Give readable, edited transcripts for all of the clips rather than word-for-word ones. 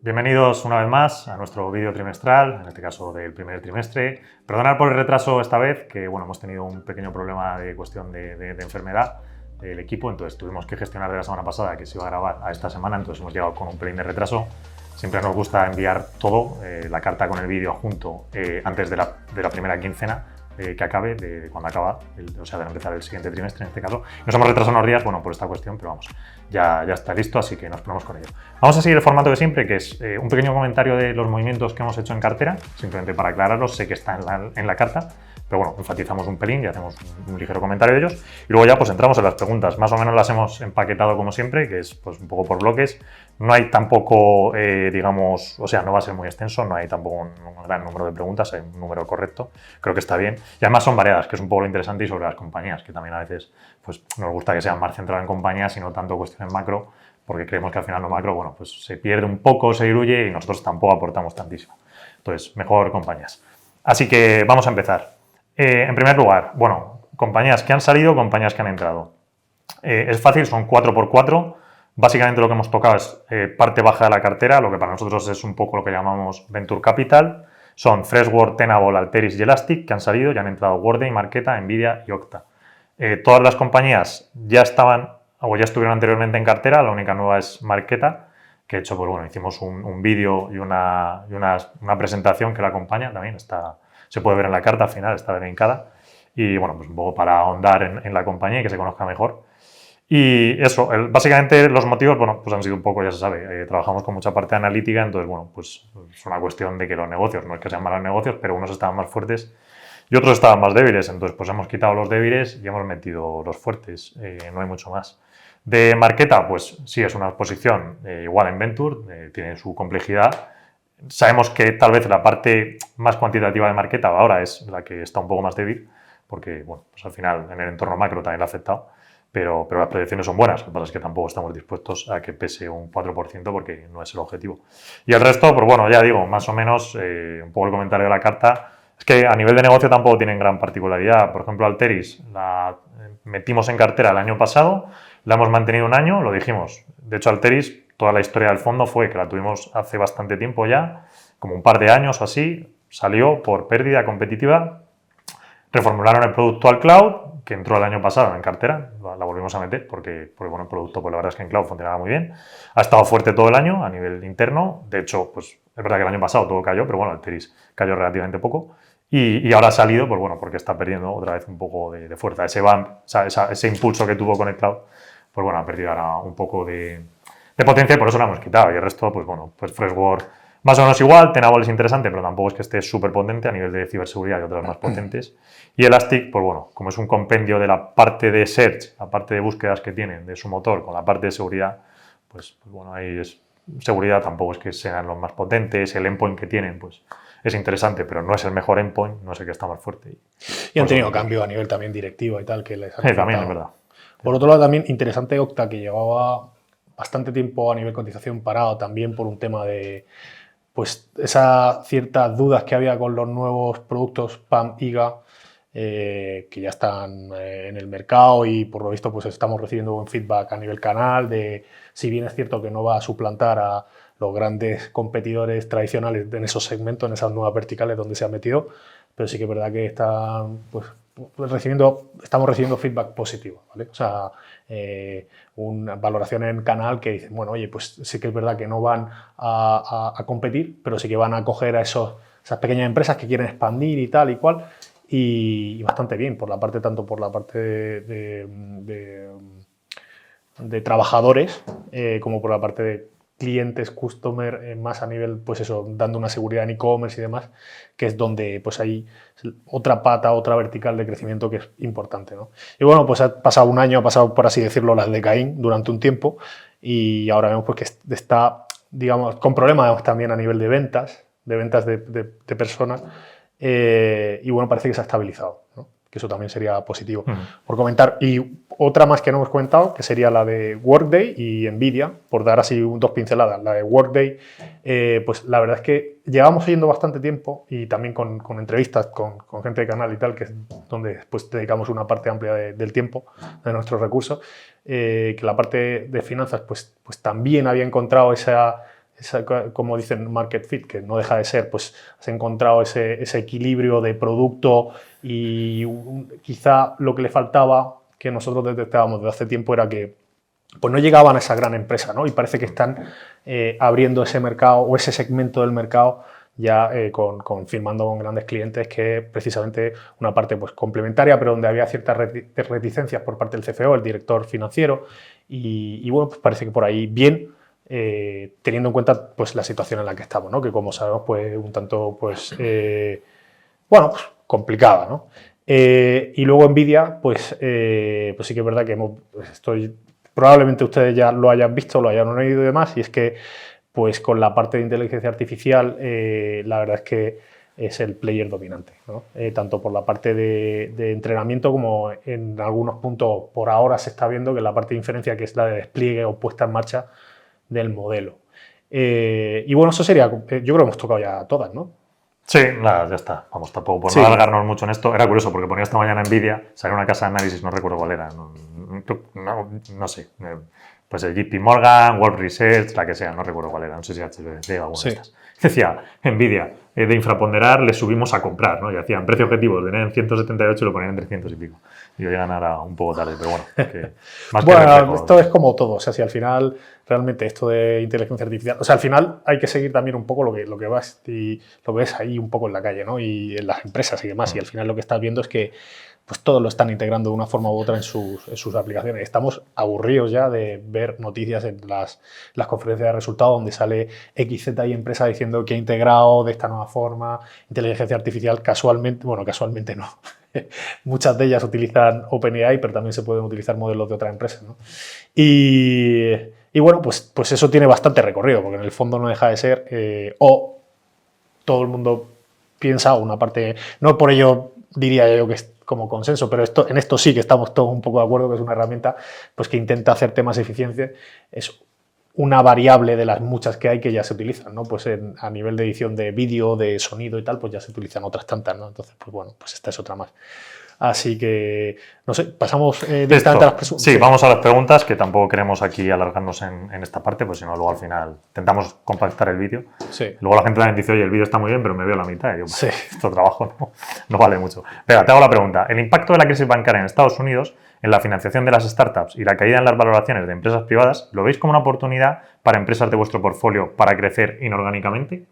Bienvenidos una vez más a nuestro vídeo trimestral, en este caso del primer trimestre. Perdonad por el retraso esta vez, que bueno, hemos tenido un pequeño problema de cuestión de enfermedad del equipo, entonces tuvimos que gestionar de la semana pasada que se iba a grabar a esta semana, entonces hemos llegado con un pelín de retraso. Siempre nos gusta enviar todo, la carta con el vídeo junto antes de la primera quincena que acabe, de cuando acaba, o sea, de empezar el siguiente trimestre en este caso. Nos hemos retrasado unos días, bueno, por esta cuestión, pero vamos, ya está listo, así que nos ponemos con ello. Vamos a seguir el formato de siempre, que es un pequeño comentario de los movimientos que hemos hecho en cartera, simplemente para aclararlos, sé que está en la carta, pero bueno, enfatizamos un pelín y hacemos un ligero comentario de ellos. Y luego ya pues entramos en las preguntas, más o menos las hemos empaquetado como siempre, que es pues un poco por bloques. No hay tampoco, digamos, o sea, no va a ser muy extenso, no hay tampoco un gran número de preguntas, hay un número correcto, creo que está bien. Y además son variadas, que es un poco lo interesante, y sobre las compañías, que también a veces pues, nos gusta que sean más centradas en compañías y no tanto cuestiones macro, porque creemos que al final lo macro, bueno, pues se pierde un poco, se diluye y nosotros tampoco aportamos tantísimo. Entonces, mejor compañías. Así que vamos a empezar. En primer lugar, bueno, compañías que han salido, compañías que han entrado. Es fácil, son 4x4. Básicamente lo que hemos tocado es parte baja de la cartera, lo que para nosotros es un poco lo que llamamos Venture Capital. Son Freshworks, Tenable, Alteryx y Elastic, que han salido, ya han entrado Workday, Marqeta, Nvidia y Okta. Todas las compañías ya estaban o ya estuvieron anteriormente en cartera, la única nueva es Marqeta, que de hecho, pues bueno, hicimos un vídeo y una presentación que la acompaña, también se puede ver en la carta, al final está linkada, y bueno, pues un poco para ahondar en la compañía y que se conozca mejor. Y eso, básicamente los motivos, bueno, pues han sido un poco, ya se sabe, trabajamos con mucha parte analítica, entonces, bueno, pues es una cuestión de que los negocios, no es que sean malos negocios, pero unos estaban más fuertes y otros estaban más débiles, entonces pues hemos quitado los débiles y hemos metido los fuertes, no hay mucho más. De Marqeta, pues sí, es una exposición igual en Venture, tiene su complejidad. Sabemos que tal vez la parte más cuantitativa de Marqeta ahora es la que está un poco más débil, porque, bueno, pues al final en el entorno macro también la ha afectado. Pero las proyecciones son buenas, lo que pasa es que tampoco estamos dispuestos a que pese un 4% porque no es el objetivo. Y el resto, pues bueno, ya digo, más o menos un poco el comentario de la carta. Es que a nivel de negocio tampoco tienen gran particularidad. Por ejemplo, Alteryx la metimos en cartera el año pasado, la hemos mantenido un año, lo dijimos. De hecho, Alteryx, toda la historia del fondo fue que la tuvimos hace bastante tiempo ya, como un par de años o así, salió por pérdida competitiva, reformularon el producto al cloud, que entró el año pasado en cartera, la volvimos a meter porque bueno, el producto, pues la verdad es que en cloud funcionaba muy bien. Ha estado fuerte todo el año a nivel interno, de hecho, pues es verdad que el año pasado todo cayó, pero bueno, Alteryx cayó relativamente poco. Y ahora ha salido, pues bueno, porque está perdiendo otra vez un poco de fuerza. Ese bump, ese impulso que tuvo con el cloud, pues bueno, ha perdido ahora un poco de potencia y por eso la hemos quitado. Y el resto, pues bueno, pues Freshworks más o menos igual, Tenable es interesante, pero tampoco es que esté súper potente a nivel de ciberseguridad y otras más potentes. Y Elastic, pues bueno, como es un compendio de la parte de search, la parte de búsquedas que tienen de su motor con la parte de seguridad, pues bueno, ahí es seguridad, tampoco es que sean los más potentes, el endpoint que tienen, pues es interesante, pero no es el mejor endpoint, no es el que está más fuerte. Y han tenido cambio a nivel también directivo y tal, que les ha también es verdad. Por otro lado, también interesante Okta, que llevaba bastante tiempo a nivel cotización parado también por un tema de pues esas ciertas dudas que había con los nuevos productos PAM IGA, que ya están en el mercado y por lo visto pues estamos recibiendo buen feedback a nivel canal de si bien es cierto que no va a suplantar a los grandes competidores tradicionales en esos segmentos, en esas nuevas verticales donde se ha metido, pero sí que es verdad que estamos recibiendo feedback positivo, ¿vale? O sea, una valoración en canal que dicen, bueno, oye, pues sí que es verdad que no van a competir, pero sí que van a coger a esas pequeñas empresas que quieren expandir y tal y cual, y bastante bien, tanto por la parte de trabajadores como por la parte de clientes, customer, más a nivel, pues eso, dando una seguridad en e-commerce y demás, que es donde pues hay otra pata, otra vertical de crecimiento que es importante, ¿no? Y bueno, pues ha pasado un año, ha pasado, por así decirlo, las de Caín durante un tiempo y ahora vemos pues que está, digamos, con problemas también a nivel de ventas de personas y bueno, parece que se ha estabilizado, ¿no? Que eso también sería positivo por comentar. Y otra más que no hemos comentado, que sería la de Workday y Nvidia, por dar así dos pinceladas. La de Workday, pues la verdad es que llevamos oyendo bastante tiempo y también con entrevistas con gente de canal y tal, que es donde después dedicamos una parte amplia del tiempo, de nuestros recursos, que la parte de finanzas pues también había encontrado esa como dicen, market fit, que no deja de ser, pues has encontrado ese equilibrio de producto y quizá lo que le faltaba, que nosotros detectábamos desde hace tiempo, era que pues no llegaban a esa gran empresa, ¿no? Y parece que están abriendo ese mercado o ese segmento del mercado ya firmando con grandes clientes, que es precisamente una parte pues, complementaria, pero donde había ciertas reticencias por parte del CFO, el director financiero, y bueno, pues parece que por ahí bien, teniendo en cuenta pues, la situación en la que estamos, ¿no? Que como sabemos, pues un tanto, pues, bueno, pues, complicada, ¿no? Y luego Nvidia, pues sí que es verdad que probablemente ustedes ya lo hayan visto, lo hayan oído y demás, y es que pues con la parte de inteligencia artificial, la verdad es que es el player dominante, ¿no? Tanto por la parte de entrenamiento como en algunos puntos por ahora se está viendo que la parte de inferencia, que es la de despliegue o puesta en marcha del modelo. Y bueno, eso sería, yo creo que hemos tocado ya todas, ¿no? Sí, nada, ya está. Vamos, tampoco por no alargarnos mucho en esto. Era curioso porque ponía esta mañana Nvidia, salió una casa de análisis, no recuerdo cuál era, no sé. Pues el JP Morgan, Wolf Research, la que sea, no recuerdo cuál era, no sé si HSBC o alguna de estas. Decía, Nvidia, de infraponderar le subimos a comprar, ¿no? Y hacían precio objetivo, tenían en 178 y lo ponían en 300 y pico. Y yo llegan ahora un poco tarde, pero bueno. Bueno, esto es como todo, o sea, si al final realmente esto de inteligencia artificial, o sea, al final hay que seguir también un poco lo que vas y lo ves ahí un poco en la calle, ¿no? Y en las empresas y demás, y al final lo que estás viendo es que pues todos lo están integrando de una forma u otra en sus aplicaciones. Estamos aburridos ya de ver noticias en las conferencias de resultados donde sale XZ y empresa diciendo que ha integrado de esta nueva forma inteligencia artificial casualmente, bueno, casualmente no. Muchas de ellas utilizan OpenAI, pero también se pueden utilizar modelos de otras empresas, ¿no? Y bueno, pues eso tiene bastante recorrido, porque en el fondo no deja de ser, o todo el mundo piensa, una parte, no por ello diría yo que es como consenso, pero en esto sí que estamos todos un poco de acuerdo, que es una herramienta pues, que intenta hacerte más eficiente, es una variable de las muchas que hay que ya se utilizan, ¿no? Pues a nivel de edición de vídeo, de sonido y tal, pues ya se utilizan otras tantas, ¿no? Entonces, pues bueno, pues esta es otra más. Así que, no sé, pasamos directamente a las preguntas. Sí, vamos a las preguntas, que tampoco queremos aquí alargarnos en esta parte, pues si no, luego al final intentamos compactar el vídeo. Sí. Luego la gente también dice, oye, el vídeo está muy bien, pero me veo la mitad. Y yo, sí. Esto trabajo no vale mucho. Pero te hago la pregunta. ¿El impacto de la crisis bancaria en Estados Unidos en la financiación de las startups y la caída en las valoraciones de empresas privadas, lo veis como una oportunidad para empresas de vuestro portfolio para crecer inorgánicamente?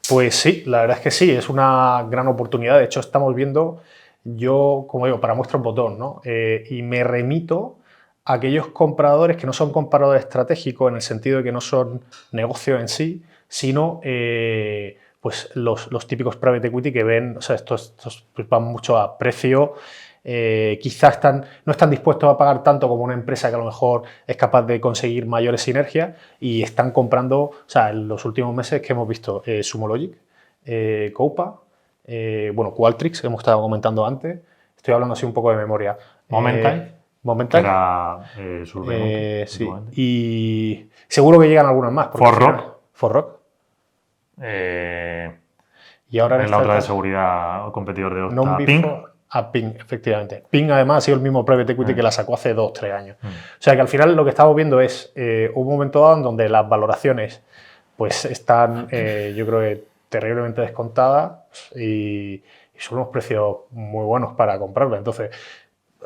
Pues sí, la verdad es que sí, es una gran oportunidad. De hecho, estamos viendo, yo, como digo, para muestra un botón, ¿no? Y me remito a aquellos compradores que no son compradores estratégicos en el sentido de que no son negocios en sí, sino pues los típicos private equity que ven, o sea, estos pues van mucho a precio. Quizás no están dispuestos a pagar tanto como una empresa que a lo mejor es capaz de conseguir mayores sinergias y están comprando, o sea, en los últimos meses que hemos visto Sumologic, Coupa, bueno, Qualtrics, hemos estado comentando antes, estoy hablando así un poco de memoria. Momental. Era sí, y seguro que llegan algunas más. Forrock. Y ahora en la otra de seguridad, competidor de Okta, Ping. A Ping, efectivamente. Ping, además, ha sido el mismo private equity que la sacó hace 2 o 3 años. O sea, que al final lo que estamos viendo es un momento dado en donde las valoraciones pues están, yo creo que terriblemente descontadas y son unos precios muy buenos para comprarla. Entonces,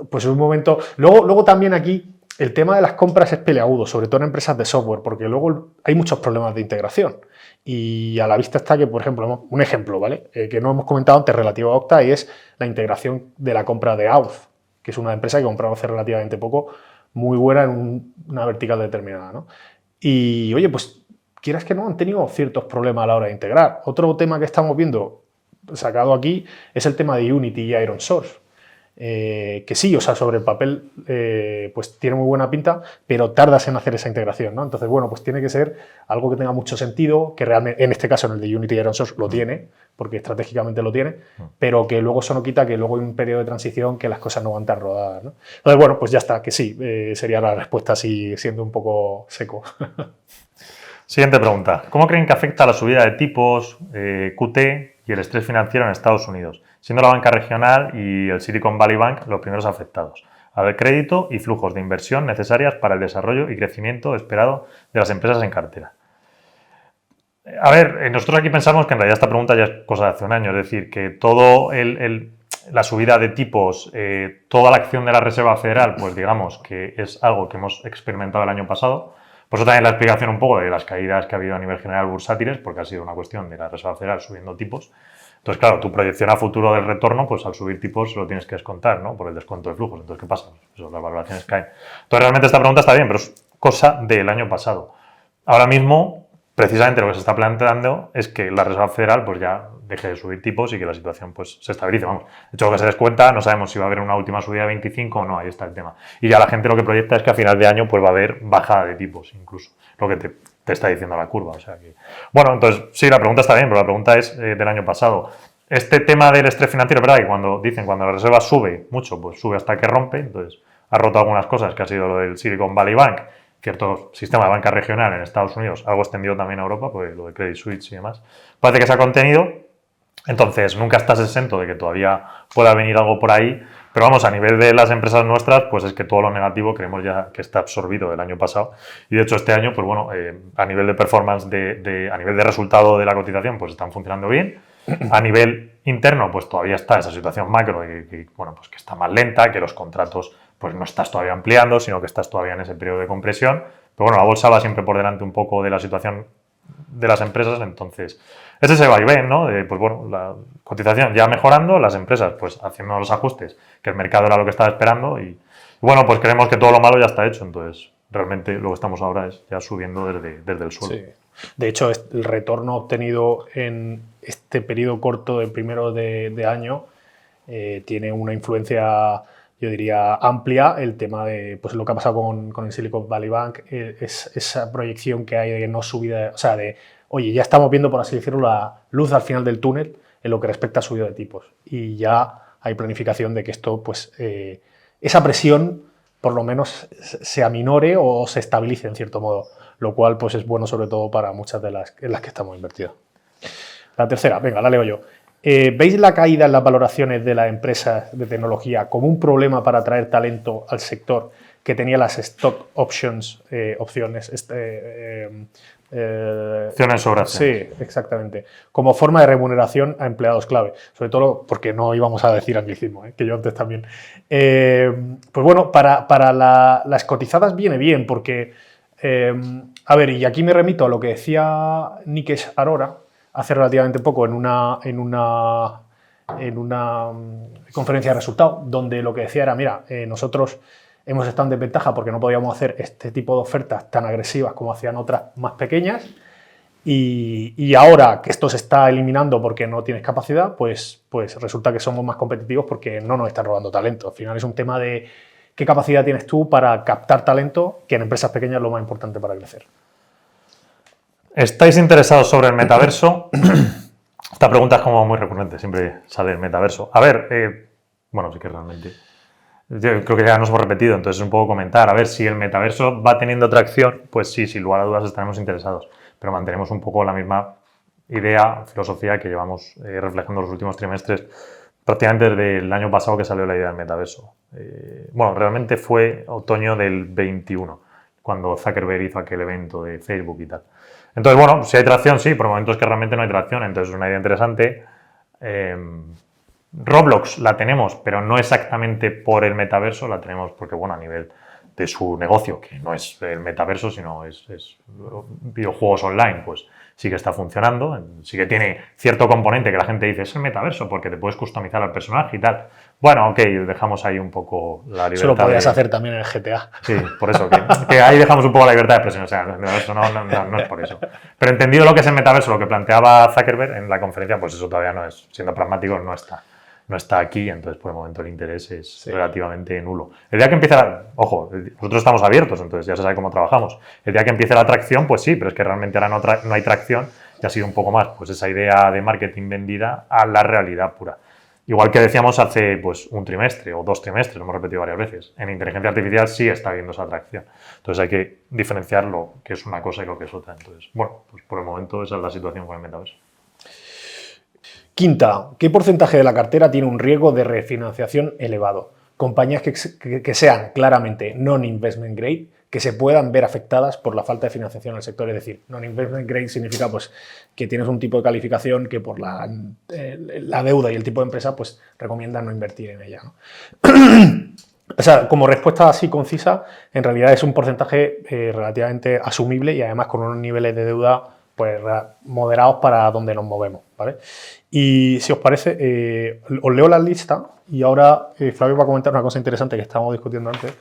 pues es un momento... Luego también aquí el tema de las compras es peleagudo, sobre todo en empresas de software, porque luego hay muchos problemas de integración. Y a la vista está que, por ejemplo, un ejemplo, ¿vale? Que no hemos comentado antes relativo a Okta, y es la integración de la compra de Auth, que es una empresa que compramos hace relativamente poco, muy buena en una vertical determinada, ¿no? Y, oye, pues, quieras que no, han tenido ciertos problemas a la hora de integrar. Otro tema que estamos viendo, sacado aquí, es el tema de Unity y Iron Source. Que sí, o sea, sobre el papel pues tiene muy buena pinta, pero tardas en hacer esa integración, ¿no? Entonces, bueno, pues tiene que ser algo que tenga mucho sentido, que realmente, en este caso, en el de Unity y Iron Source lo tiene, porque estratégicamente lo tiene, pero que luego eso no quita que luego hay un periodo de transición que las cosas no van tan rodadas, ¿no? Entonces, bueno, pues ya está, que sí, sería la respuesta así, siendo un poco seco. Siguiente pregunta. ¿Cómo creen que afecta la subida de tipos, QT y el estrés financiero en Estados Unidos, siendo la banca regional y el Silicon Valley Bank los primeros afectados, al crédito y flujos de inversión necesarias para el desarrollo y crecimiento esperado de las empresas en cartera? A ver, nosotros aquí pensamos que en realidad esta pregunta ya es cosa de hace un año, es decir, que todo la subida de tipos, toda la acción de la Reserva Federal, pues digamos que es algo que hemos experimentado el año pasado. Por eso también la explicación un poco de las caídas que ha habido a nivel general bursátiles, porque ha sido una cuestión de la Reserva Federal subiendo tipos. Entonces, claro, tu proyección a futuro del retorno, pues al subir tipos lo tienes que descontar, ¿no? Por el descuento de flujos. Entonces, ¿qué pasa? Eso, las valoraciones caen. Entonces, realmente esta pregunta está bien, pero es cosa del año pasado. Ahora mismo, precisamente lo que se está planteando es que la Reserva Federal pues ya deje de subir tipos y que la situación pues se estabilice. Vamos, de hecho, lo que se descuenta, no sabemos si va a haber una última subida de 25 o no, ahí está el tema. Y ya la gente lo que proyecta es que a final de año pues va a haber bajada de tipos, incluso, lo que te está diciendo la curva. O sea que, bueno, entonces sí, la pregunta está bien, pero la pregunta es del año pasado. Este tema del estrés financiero, ¿verdad? Que cuando la reserva sube mucho, pues sube hasta que rompe. Entonces, ha roto algunas cosas, que ha sido lo del Silicon Valley Bank, cierto sistema de banca regional en Estados Unidos, algo extendido también a Europa, pues lo de Credit Suisse y demás. Parece que se ha contenido, entonces nunca estás exento de que todavía pueda venir algo por ahí, pero vamos, a nivel de las empresas nuestras, pues es que todo lo negativo creemos ya que está absorbido del año pasado. Y de hecho este año, pues bueno, a nivel de performance, a nivel de resultado de la cotización, pues están funcionando bien. A nivel interno, pues todavía está esa situación macro bueno, pues que está más lenta, que los contratos pues no estás todavía ampliando, sino que estás todavía en ese periodo de compresión. Pero bueno, la bolsa va siempre por delante un poco de la situación de las empresas, entonces es ese vaivén, ¿no? Pues bueno, la cotización ya mejorando, las empresas pues haciendo los ajustes, que el mercado era lo que estaba esperando y bueno, pues creemos que todo lo malo ya está hecho, entonces realmente lo que estamos ahora es ya subiendo desde el suelo. Sí. De hecho, el retorno obtenido en este periodo corto del primero de año tiene una influencia, yo diría, amplia. El tema de pues, lo que ha pasado con el Silicon Valley Bank, es esa proyección que hay de no subida, o sea, de, oye, ya estamos viendo, por así decirlo, la luz al final del túnel en lo que respecta a subida de tipos. Y ya hay planificación de que esto, pues, esa presión, por lo menos, se aminore o se estabilice en cierto modo, lo cual pues, es bueno sobre todo para muchas de las en las que estamos invertidos. La tercera, venga, la leo yo. ¿Veis la caída en las valoraciones de las empresas de tecnología como un problema para atraer talento al sector que tenía las stock options, opciones? Opciones sobre acciones. Sí, exactamente. Como forma de remuneración a empleados clave. Sobre todo porque no íbamos a decir anglicismo, que yo antes también. Pues bueno, para las cotizadas viene bien porque, a ver, y aquí me remito a lo que decía Nikesh Arora hace relativamente poco en una conferencia de resultados, donde lo que decía era, mira, nosotros hemos estado en desventaja porque no podíamos hacer este tipo de ofertas tan agresivas como hacían otras más pequeñas y ahora que esto se está eliminando porque no tienes capacidad, pues resulta que somos más competitivos porque no nos están robando talento. Al final es un tema de qué capacidad tienes tú para captar talento, que en empresas pequeñas es lo más importante para crecer. ¿Estáis interesados sobre el metaverso? Esta pregunta es como muy recurrente, siempre sale el metaverso. A ver, bueno, sí que realmente... Yo creo que ya nos hemos repetido, entonces es un poco comentar. A ver, si el metaverso va teniendo tracción, pues sí, sin lugar a dudas estaremos interesados. Pero mantenemos un poco la misma idea, filosofía que llevamos reflejando los últimos trimestres, prácticamente desde el año pasado que salió la idea del metaverso. Bueno, realmente fue otoño del 21, cuando Zuckerberg hizo aquel evento de Facebook y tal. Entonces, bueno, si hay tracción, sí, por momentos que realmente no hay tracción, entonces es una idea interesante. Roblox la tenemos, pero no exactamente por el metaverso, la tenemos porque, bueno, a nivel de su negocio, que no es el metaverso, sino es videojuegos online, pues sí que está funcionando, sí que tiene cierto componente que la gente dice, es el metaverso porque te puedes customizar al personaje y tal. Bueno, ok, dejamos ahí un poco la libertad. Eso lo podías hacer también en el GTA. Sí, por eso, que ahí dejamos un poco la libertad de expresión, o sea, eso no es por eso. Pero entendido lo que es el metaverso, lo que planteaba Zuckerberg en la conferencia, pues eso todavía no es, siendo pragmático, no está aquí, entonces por el momento el interés es relativamente nulo. El día que empiece ojo, nosotros estamos abiertos, entonces ya se sabe cómo trabajamos. El día que empiece la tracción, pues sí, pero es que realmente ahora no hay tracción y ha sido un poco más pues esa idea de marketing vendida a la realidad pura. Igual que decíamos hace pues un trimestre o 2 trimestres, lo hemos repetido varias veces, en inteligencia artificial sí está habiendo esa atracción. Entonces hay que diferenciar lo que es una cosa y lo que es otra. Entonces, bueno, pues por el momento esa es la situación con el metaverso. Quinta, ¿qué porcentaje de la cartera tiene un riesgo de refinanciación elevado? Compañías que sean claramente non-investment grade, que se puedan ver afectadas por la falta de financiación en el sector. Es decir, non-investment grade significa pues, que tienes un tipo de calificación que por la deuda y el tipo de empresa pues, recomiendan no invertir en ella, ¿no? O sea, como respuesta así concisa, en realidad es un porcentaje relativamente asumible y además con unos niveles de deuda pues, moderados para donde nos movemos, ¿vale? Y si os parece, os leo la lista y ahora Flavio va a comentar una cosa interesante que estábamos discutiendo antes.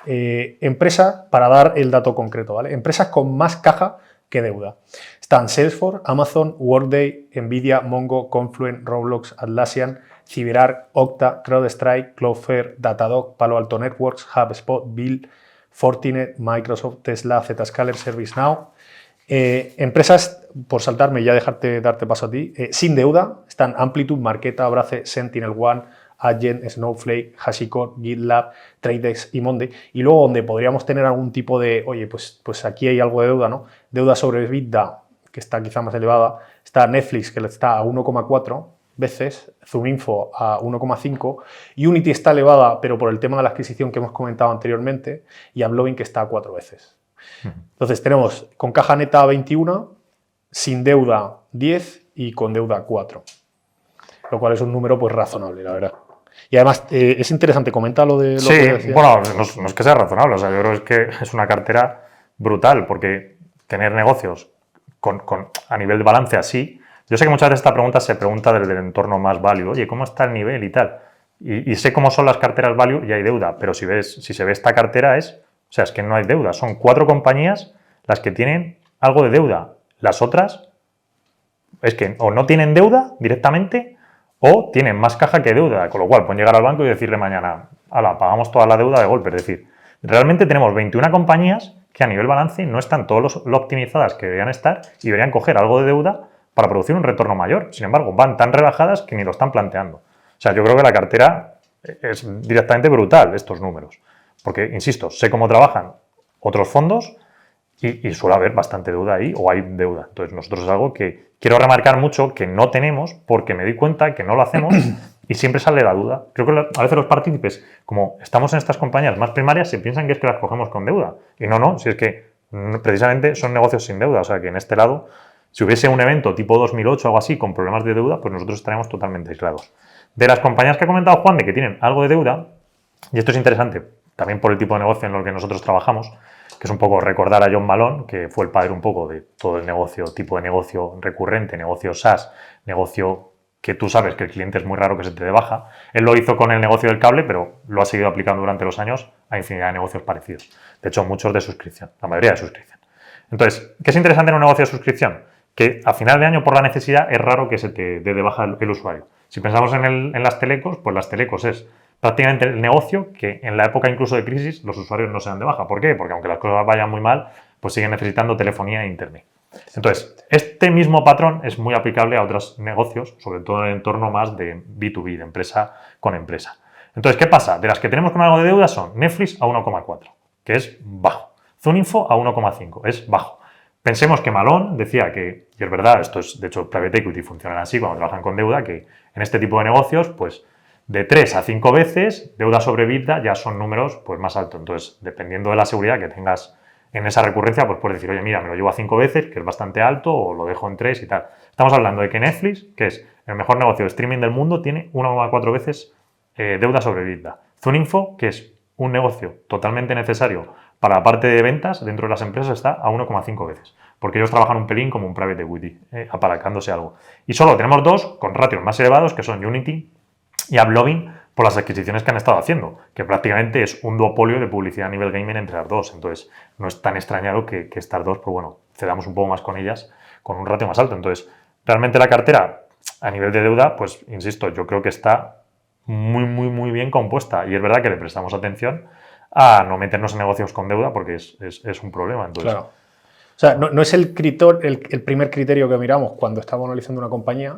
Empresas, para dar el dato concreto, ¿vale? Empresas con más caja que deuda. Están Salesforce, Amazon, Workday, Nvidia, Mongo, Confluent, Roblox, Atlassian, CyberArk, Okta, CrowdStrike, Cloudflare, Datadog, Palo Alto Networks, HubSpot, Bill, Fortinet, Microsoft, Tesla, Zscaler, ServiceNow. Empresas, por saltarme y ya darte paso a ti, sin deuda, están Amplitude, Marqeta, Braze, SentinelOne, Adyen, Snowflake, HashiCorp, GitLab, TradeX y Monday. Y luego donde podríamos tener algún tipo de, oye, pues aquí hay algo de deuda, ¿no? Deuda sobre EBITDA, que está quizá más elevada. Está Netflix, que está a 1,4 veces, ZoomInfo a 1,5, Unity está elevada, pero por el tema de la adquisición que hemos comentado anteriormente, y AppLovin, que está a 4 veces. Entonces tenemos con caja neta 21, sin deuda 10 y con deuda 4, lo cual es un número pues razonable, la verdad. Y además es interesante, comenta lo de lo sí, que decía. Bueno, no es que sea razonable, o sea, yo creo que es una cartera brutal, porque tener negocios a nivel de balance así, yo sé que muchas veces esta pregunta se pregunta desde el entorno más value, oye, ¿cómo está el nivel y tal? Y sé cómo son las carteras value y hay deuda, pero si se ve esta cartera es que no hay deuda, son 4 compañías las que tienen algo de deuda, las otras es que o no tienen deuda directamente o tienen más caja que deuda, con lo cual pueden llegar al banco y decirle mañana, ala, pagamos toda la deuda de golpe. Es decir, realmente tenemos 21 compañías que a nivel balance no están todos lo optimizadas que deberían estar y deberían coger algo de deuda para producir un retorno mayor. Sin embargo, van tan rebajadas que ni lo están planteando. O sea, yo creo que la cartera es directamente brutal, estos números. Porque, insisto, sé cómo trabajan otros fondos y suele haber bastante deuda ahí o hay deuda. Entonces, nosotros es algo que quiero remarcar mucho que no tenemos porque me doy cuenta que no lo hacemos y siempre sale la duda. Creo que a veces los partícipes, como estamos en estas compañías más primarias, se piensan que es que las cogemos con deuda. Y no, si es que precisamente son negocios sin deuda. O sea, que en este lado, si hubiese un evento tipo 2008 o algo así con problemas de deuda, pues nosotros estaríamos totalmente aislados. De las compañías que ha comentado Juan, de que tienen algo de deuda, y esto es interesante, también por el tipo de negocio en el que nosotros trabajamos, que es un poco recordar a John Malone, que fue el padre un poco de todo el negocio, tipo de negocio recurrente, negocio SaaS, negocio que tú sabes que el cliente es muy raro que se te dé baja. Él lo hizo con el negocio del cable, pero lo ha seguido aplicando durante los años a infinidad de negocios parecidos. De hecho, muchos de suscripción, la mayoría de suscripción. Entonces, ¿qué es interesante en un negocio de suscripción? Que a final de año, por la necesidad, es raro que se te dé de baja el usuario. Si pensamos en las telecos, pues las telecos es prácticamente el negocio que en la época incluso de crisis los usuarios no se dan de baja. ¿Por qué? Porque aunque las cosas vayan muy mal, pues siguen necesitando telefonía e internet. Entonces, este mismo patrón es muy aplicable a otros negocios, sobre todo en el entorno más de B2B, de empresa con empresa. Entonces, ¿qué pasa? De las que tenemos con algo de deuda son Netflix a 1,4, que es bajo. ZoomInfo a 1,5, es bajo. Pensemos que Malone decía que, y es verdad, esto es, de hecho, Private Equity funcionan así cuando trabajan con deuda, que en este tipo de negocios, pues, de 3 a 5 veces, deuda sobre EBITDA ya son números pues, más altos. Entonces, dependiendo de la seguridad que tengas en esa recurrencia, pues puedes decir, oye, mira, me lo llevo a 5 veces, que es bastante alto, o lo dejo en 3 y tal. Estamos hablando de que Netflix, que es el mejor negocio de streaming del mundo, tiene 1,4 veces deuda sobre EBITDA. ZoomInfo, que es un negocio totalmente necesario para la parte de ventas dentro de las empresas, está a 1,5 veces. Porque ellos trabajan un pelín como un private equity, apalancándose algo. Y solo tenemos 2 con ratios más elevados, que son Unity y AppLovin, por las adquisiciones que han estado haciendo, que prácticamente es un duopolio de publicidad a nivel gaming entre las dos. Entonces, no es tan extrañado que estas dos, pues bueno, cedamos un poco más con ellas, con un ratio más alto. Entonces, realmente la cartera, a nivel de deuda, pues, insisto, yo creo que está muy bien compuesta. Y es verdad que le prestamos atención a no meternos en negocios con deuda, porque es un problema. Entonces, claro. O sea, no es el primer criterio que miramos cuando estamos analizando una compañía,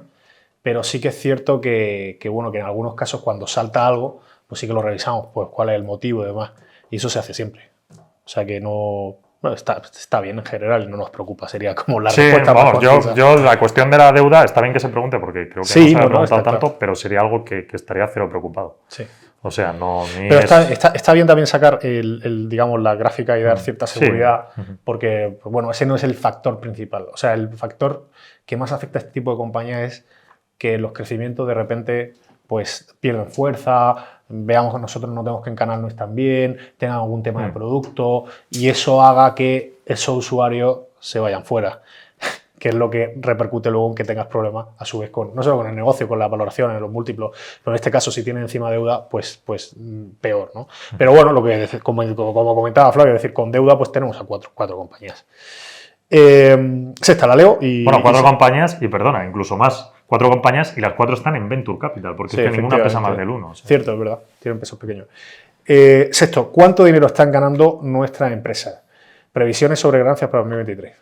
pero sí que es cierto que en algunos casos cuando salta algo, pues sí que lo revisamos, pues cuál es el motivo y demás. Y eso se hace siempre. O sea que no... Bueno, está bien en general, no nos preocupa, sería como la respuesta más concisa. yo la cuestión de la deuda está bien que se pregunte, porque creo que no se ha preguntado tanto, pero sería algo que estaría cero preocupado. Sí. O sea, no ni Pero es... está bien también sacar digamos, la gráfica y dar cierta Sí. seguridad, porque, pues, bueno, ese no es el factor principal. O sea, el factor que más afecta a este tipo de compañías es que los crecimientos de repente pues pierden fuerza, veamos que nosotros no tenemos que en canal no están bien, tengan algún tema de producto y eso haga que esos usuarios se vayan fuera, que es lo que repercute luego en que tengas problemas a su vez con, no solo con el negocio, con la valoración en los múltiplos, pero en este caso si tienen encima deuda, pues peor, ¿no? Pero bueno, lo que como comentaba Flavio, es decir, con deuda pues tenemos a cuatro compañías. Sexta la leo y... Bueno, 4 compañías y perdona, incluso más. 4 compañías y las 4 están en Venture Capital, porque Sí, es que ninguna pesa más del 1. O sea. Cierto, es verdad, tienen pesos pequeños. Sexto, ¿cuánto dinero están ganando nuestras empresas? Previsiones sobre ganancias para 2023.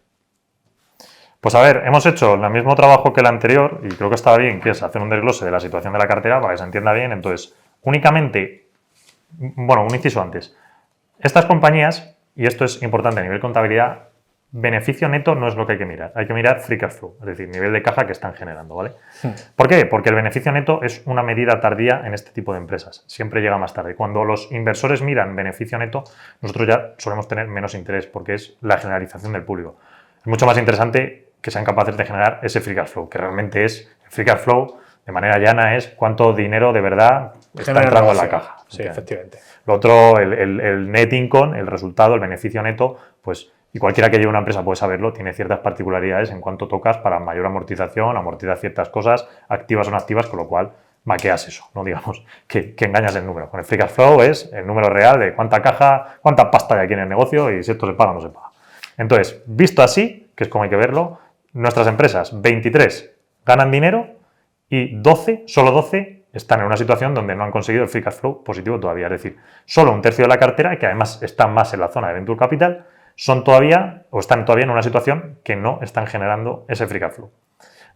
Pues a ver, hemos hecho el mismo trabajo que el anterior y creo que estaba bien, que es hacer un desglose de la situación de la cartera para que se entienda bien. Entonces, únicamente, bueno, un inciso antes. Estas compañías, y esto es importante a nivel contabilidad, beneficio neto no es lo que hay que mirar free cash flow, es decir, nivel de caja que están generando, ¿vale? ¿Por qué? Porque el beneficio neto es una medida tardía en este tipo de empresas, siempre llega más tarde. Cuando los inversores miran beneficio neto, nosotros ya solemos tener menos interés porque es la generalización del público. Es mucho más interesante que sean capaces de generar ese free cash flow, que realmente es, el free cash flow, de manera llana, es cuánto dinero de verdad está entrando en la caja. Sí, efectivamente. Lo otro, el net income, el resultado, el beneficio neto, pues, y cualquiera que lleve una empresa puede saberlo, tiene ciertas particularidades en cuanto tocas para mayor amortización, amortizas ciertas cosas, activas o no activas, con lo cual maqueas eso, no digamos que engañas el número. Con el free cash flow es el número real de cuánta caja, cuánta pasta hay aquí en el negocio y si esto se paga o no se paga. Entonces, visto así, que es como hay que verlo, nuestras empresas, 23 ganan dinero y 12, solo 12, están en una situación donde no han conseguido el free cash flow positivo todavía. Es decir, solo un tercio de la cartera, que además están más en la zona de Venture Capital, están todavía en una situación que no están generando ese free cash flow.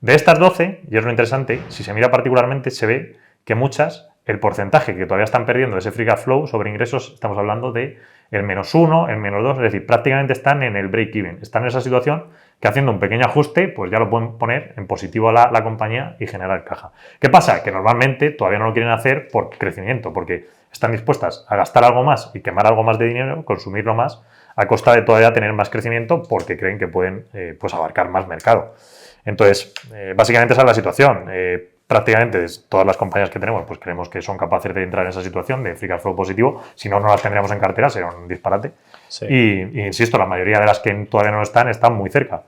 De estas 12, y es lo interesante, si se mira particularmente, se ve que muchas, el porcentaje que todavía están perdiendo de ese free cash flow sobre ingresos, estamos hablando de el -1, el -2, es decir, prácticamente están en el break-even. Están en esa situación que haciendo un pequeño ajuste, pues ya lo pueden poner en positivo a la compañía y generar caja. ¿Qué pasa? Que normalmente todavía no lo quieren hacer por crecimiento, porque están dispuestas a gastar algo más y quemar algo más de dinero, consumirlo más, a costa de todavía tener más crecimiento porque creen que pueden pues abarcar más mercado. Entonces, básicamente esa es la situación. Prácticamente todas las compañías que tenemos pues creemos que son capaces de entrar en esa situación de free cash flow positivo. Si no, no las tendríamos en cartera, sería un disparate. Sí. Y insisto, la mayoría de las que todavía no están muy cerca.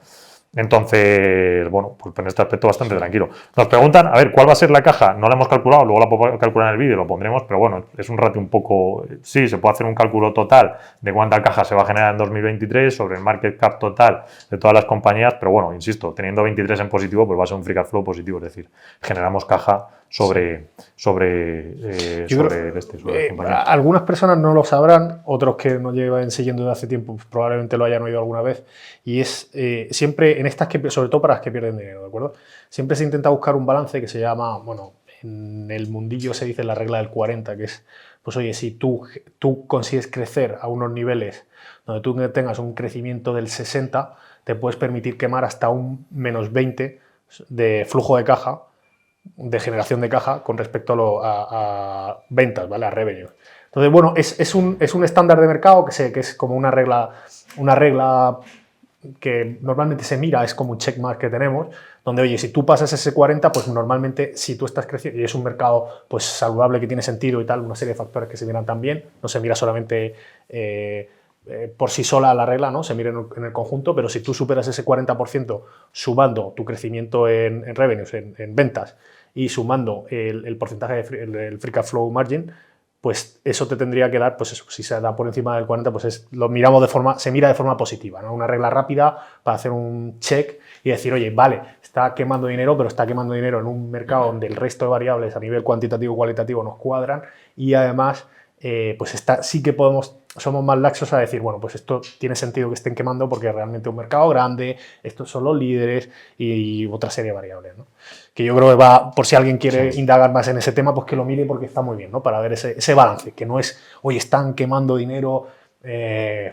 Entonces, bueno, pues en este aspecto bastante tranquilo. Nos preguntan, a ver, ¿cuál va a ser la caja? No la hemos calculado, luego la puedo calcular en el vídeo, lo pondremos, pero bueno, es un ratio un poco... Sí, se puede hacer un cálculo total de cuánta caja se va a generar en 2023 sobre el market cap total de todas las compañías, pero bueno, insisto, teniendo 23 en positivo, pues va a ser un free cash flow positivo, es decir, generamos caja sobre algunas personas no lo sabrán, otros que nos llevan siguiendo desde hace tiempo pues probablemente lo hayan oído alguna vez, y es siempre en estas que, sobre todo para las que pierden dinero, ¿de acuerdo? Siempre se intenta buscar un balance que se llama, bueno, en el mundillo se dice la regla del 40, que es, pues oye, si tú consigues crecer a unos niveles donde tú tengas un crecimiento del 60, te puedes permitir quemar hasta un -20 de flujo de caja, de generación de caja con respecto a ventas, ¿vale? A revenue. Entonces, bueno, es un estándar de mercado que es como una regla que normalmente se mira, es como un checkmark que tenemos, donde, oye, si tú pasas ese 40, pues normalmente si tú estás creciendo, y es un mercado pues saludable que tiene sentido y tal, una serie de factores que se miran también, no se mira solamente por sí sola la regla, ¿no? Se mira en el conjunto, pero si tú superas ese 40% sumando tu crecimiento en revenues, en ventas, y sumando el porcentaje del free cash flow margin, pues eso te tendría que dar, pues eso, si se da por encima del 40, pues se mira de forma positiva, ¿no? Una regla rápida para hacer un check y decir, oye, vale, está quemando dinero, pero está quemando dinero en un mercado donde el resto de variables a nivel cuantitativo y cualitativo nos cuadran y además pues sí que somos más laxos a decir, bueno, pues esto tiene sentido que estén quemando porque es realmente un mercado grande, estos son los líderes y otra serie de variables, ¿no? Que yo creo que va, por si alguien quiere indagar más en ese tema, pues que lo mire porque está muy bien, ¿no? Para ver ese balance, que no es, oye, están quemando dinero,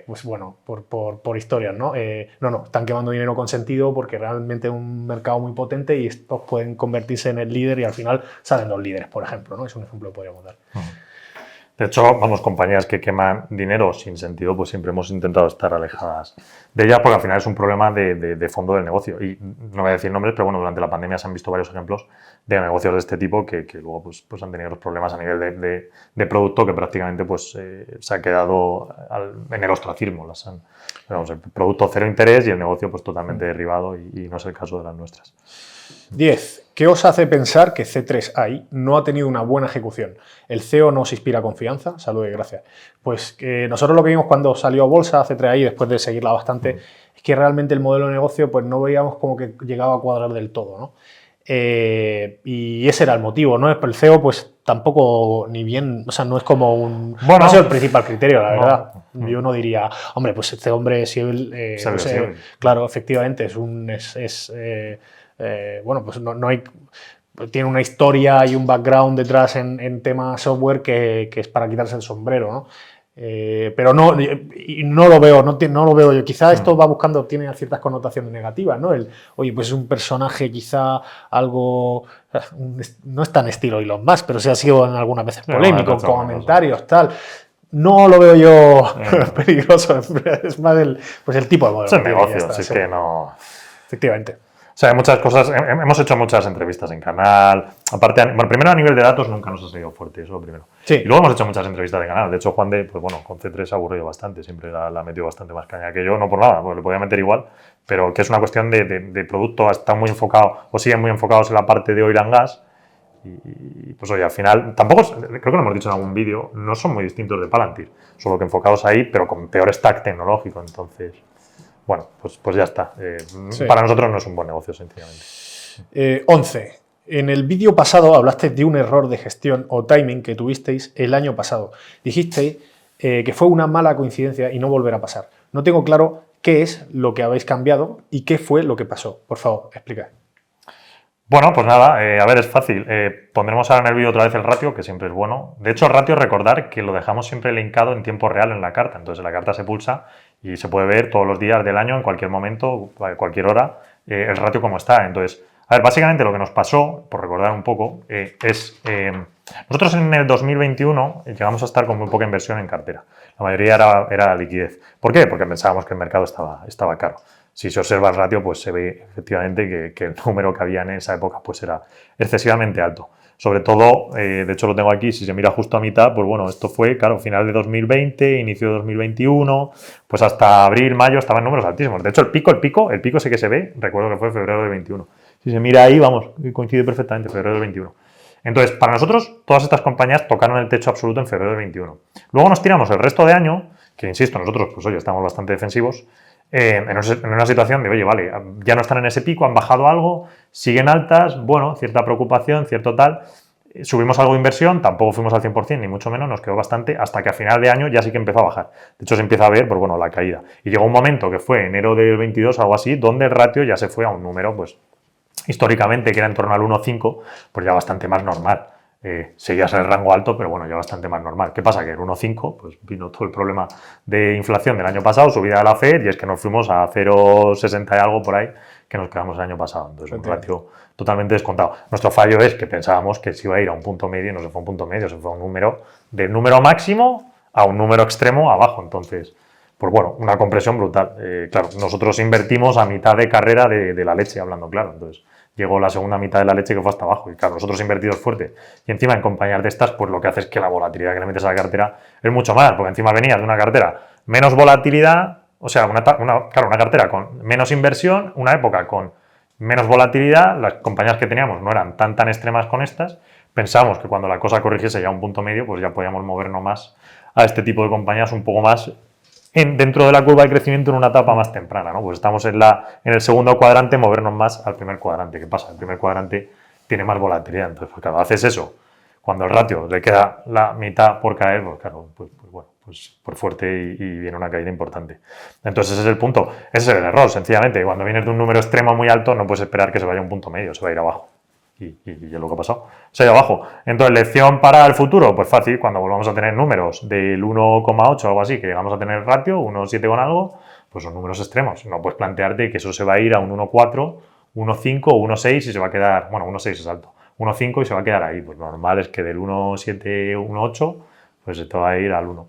pues bueno, por historias, ¿no? No, están quemando dinero con sentido porque realmente es un mercado muy potente y estos pueden convertirse en el líder y al final salen los líderes, por ejemplo, ¿no? Es un ejemplo que podríamos dar. De hecho, vamos, compañías que queman dinero sin sentido, pues siempre hemos intentado estar alejadas de ellas, porque al final es un problema de fondo del negocio. Y no voy a decir nombres, pero bueno, durante la pandemia se han visto varios ejemplos de negocios de este tipo que luego pues han tenido los problemas a nivel de producto que prácticamente pues se ha quedado en el ostracismo. Vamos, el producto cero interés y el negocio pues totalmente derribado y no es el caso de las nuestras. 10. ¿Qué os hace pensar que C3AI no ha tenido una buena ejecución? ¿El CEO no os inspira confianza? Salud y gracias. Pues nosotros lo que vimos cuando salió a bolsa C3AI, después de seguirla bastante, es que realmente el modelo de negocio pues no veíamos como que llegaba a cuadrar del todo, ¿no? Y ese era el motivo, ¿no? El CEO pues tampoco ni bien, o sea, no es como un... Bueno, no ha sido el principal criterio, la verdad. No. Yo no diría, hombre, pues este hombre, si él... claro, efectivamente, bueno, pues no hay... Tiene una historia y un background detrás en tema software que es para quitarse el sombrero, ¿no? Pero no lo veo, no lo veo yo. Quizá esto va buscando, tiene ciertas connotaciones negativas, ¿no? Oye, pues es un personaje quizá algo... No es tan estilo Elon Musk, pero sí ha sido en algunas veces polémico, con comentarios, tal. No lo veo yo peligroso, es más el tipo de modelo. Es el negocio, así que no... Efectivamente. O sea, hay muchas cosas, hemos hecho muchas entrevistas en canal, aparte, bueno, primero a nivel de datos nunca nos ha salido fuerte, eso primero. Sí. Y luego hemos hecho muchas entrevistas de canal, de hecho Juan de, pues bueno, con C3 se ha aburrido bastante, siempre la ha metido bastante más caña que yo, no por nada, porque le podía meter igual, pero que es una cuestión de producto, están muy enfocados, o siguen muy enfocados en la parte de oil and gas, y pues oye, al final, tampoco, creo que lo hemos dicho en algún vídeo, no son muy distintos de Palantir, solo que enfocados ahí, pero con peor stack tecnológico, entonces... Bueno, pues ya está. Sí. Para nosotros no es un buen negocio, sencillamente. 11. En el vídeo pasado hablaste de un error de gestión o timing que tuvisteis el año pasado. Dijisteis que fue una mala coincidencia y no volverá a pasar. No tengo claro qué es lo que habéis cambiado y qué fue lo que pasó. Por favor, explica. Bueno, pues nada, a ver, es fácil. Pondremos ahora en el vídeo otra vez el ratio, que siempre es bueno. De hecho, el ratio, recordar que lo dejamos siempre linkado en tiempo real en la carta. Entonces, la carta se pulsa y se puede ver todos los días del año, en cualquier momento, a cualquier hora, el ratio como está. Entonces, a ver, básicamente lo que nos pasó, por recordar un poco, es... nosotros en el 2021 llegamos a estar con muy poca inversión en cartera. La mayoría era liquidez. ¿Por qué? Porque pensábamos que el mercado estaba caro. Si se observa el ratio, pues se ve efectivamente que el número que había en esa época pues era excesivamente alto. Sobre todo, de hecho lo tengo aquí, si se mira justo a mitad, pues bueno, esto fue, claro, final de 2020, inicio de 2021, pues hasta abril, mayo estaban números altísimos. De hecho, el pico sí que se ve, recuerdo que fue febrero del 21. Si se mira ahí, vamos, coincide perfectamente, febrero del 21. Entonces, para nosotros, todas estas compañías tocaron el techo absoluto en febrero del 21. Luego nos tiramos el resto de año, que insisto, nosotros, pues oye, estamos bastante defensivos, en una situación de, oye, vale, ya no están en ese pico, han bajado algo, siguen altas, bueno, cierta preocupación, cierto tal, subimos algo de inversión, tampoco fuimos al 100%, ni mucho menos, nos quedó bastante, hasta que a final de año ya sí que empezó a bajar. De hecho, se empieza a ver, pues bueno, la caída. Y llegó un momento, que fue enero del 22, algo así, donde el ratio ya se fue a un número, pues, históricamente, que era en torno al 1,5, pues ya bastante más normal. Seguías en el rango alto, pero bueno, ya bastante más normal. ¿Qué pasa? Que en 1,5 pues vino todo el problema de inflación del año pasado, subida de la FED, y es que nos fuimos a 0,60 y algo por ahí, que nos quedamos el año pasado. Entonces, un ratio totalmente descontado. Nuestro fallo es que pensábamos que se iba a ir a un punto medio y no se fue a un punto medio, se fue a un número, del número máximo a un número extremo abajo. Entonces, pues bueno, una compresión brutal. Claro, nosotros invertimos a mitad de carrera de la leche, hablando claro. Entonces, llegó la segunda mitad de la leche que fue hasta abajo. Y claro, nosotros invertidos fuerte. Y encima en compañías de estas, pues lo que hace es que la volatilidad que le metes a la cartera es mucho más. Porque encima venías de una cartera menos volatilidad, o sea, una cartera con menos inversión, una época con menos volatilidad. Las compañías que teníamos no eran tan extremas con estas. Pensamos que cuando la cosa corrigiese ya a un punto medio, pues ya podíamos movernos más a este tipo de compañías un poco más dentro de la curva de crecimiento en una etapa más temprana, ¿no? Pues estamos en el segundo cuadrante, movernos más al primer cuadrante. ¿Qué pasa? El primer cuadrante tiene más volatilidad. Entonces, pues claro, haces eso. Cuando el ratio le queda la mitad por caer, pues claro, pues bueno, pues por fuerte y viene una caída importante. Entonces ese es el punto. Ese es el error, sencillamente. Cuando vienes de un número extremo muy alto, no puedes esperar que se vaya a un punto medio, se va a ir abajo. Y es lo que ha pasado. Se ha ido abajo. Entonces, lección para el futuro, pues fácil, cuando volvamos a tener números del 1,8 o algo así, que llegamos a tener ratio, 1,7 con algo, pues son números extremos. No puedes plantearte que eso se va a ir a un 1,4, 1,5 o 1,6 y se va a quedar, bueno, 1,6 es alto, 1,5 y se va a quedar ahí. Pues lo normal es que del 1,7, 1,8, pues se te va a ir al 1.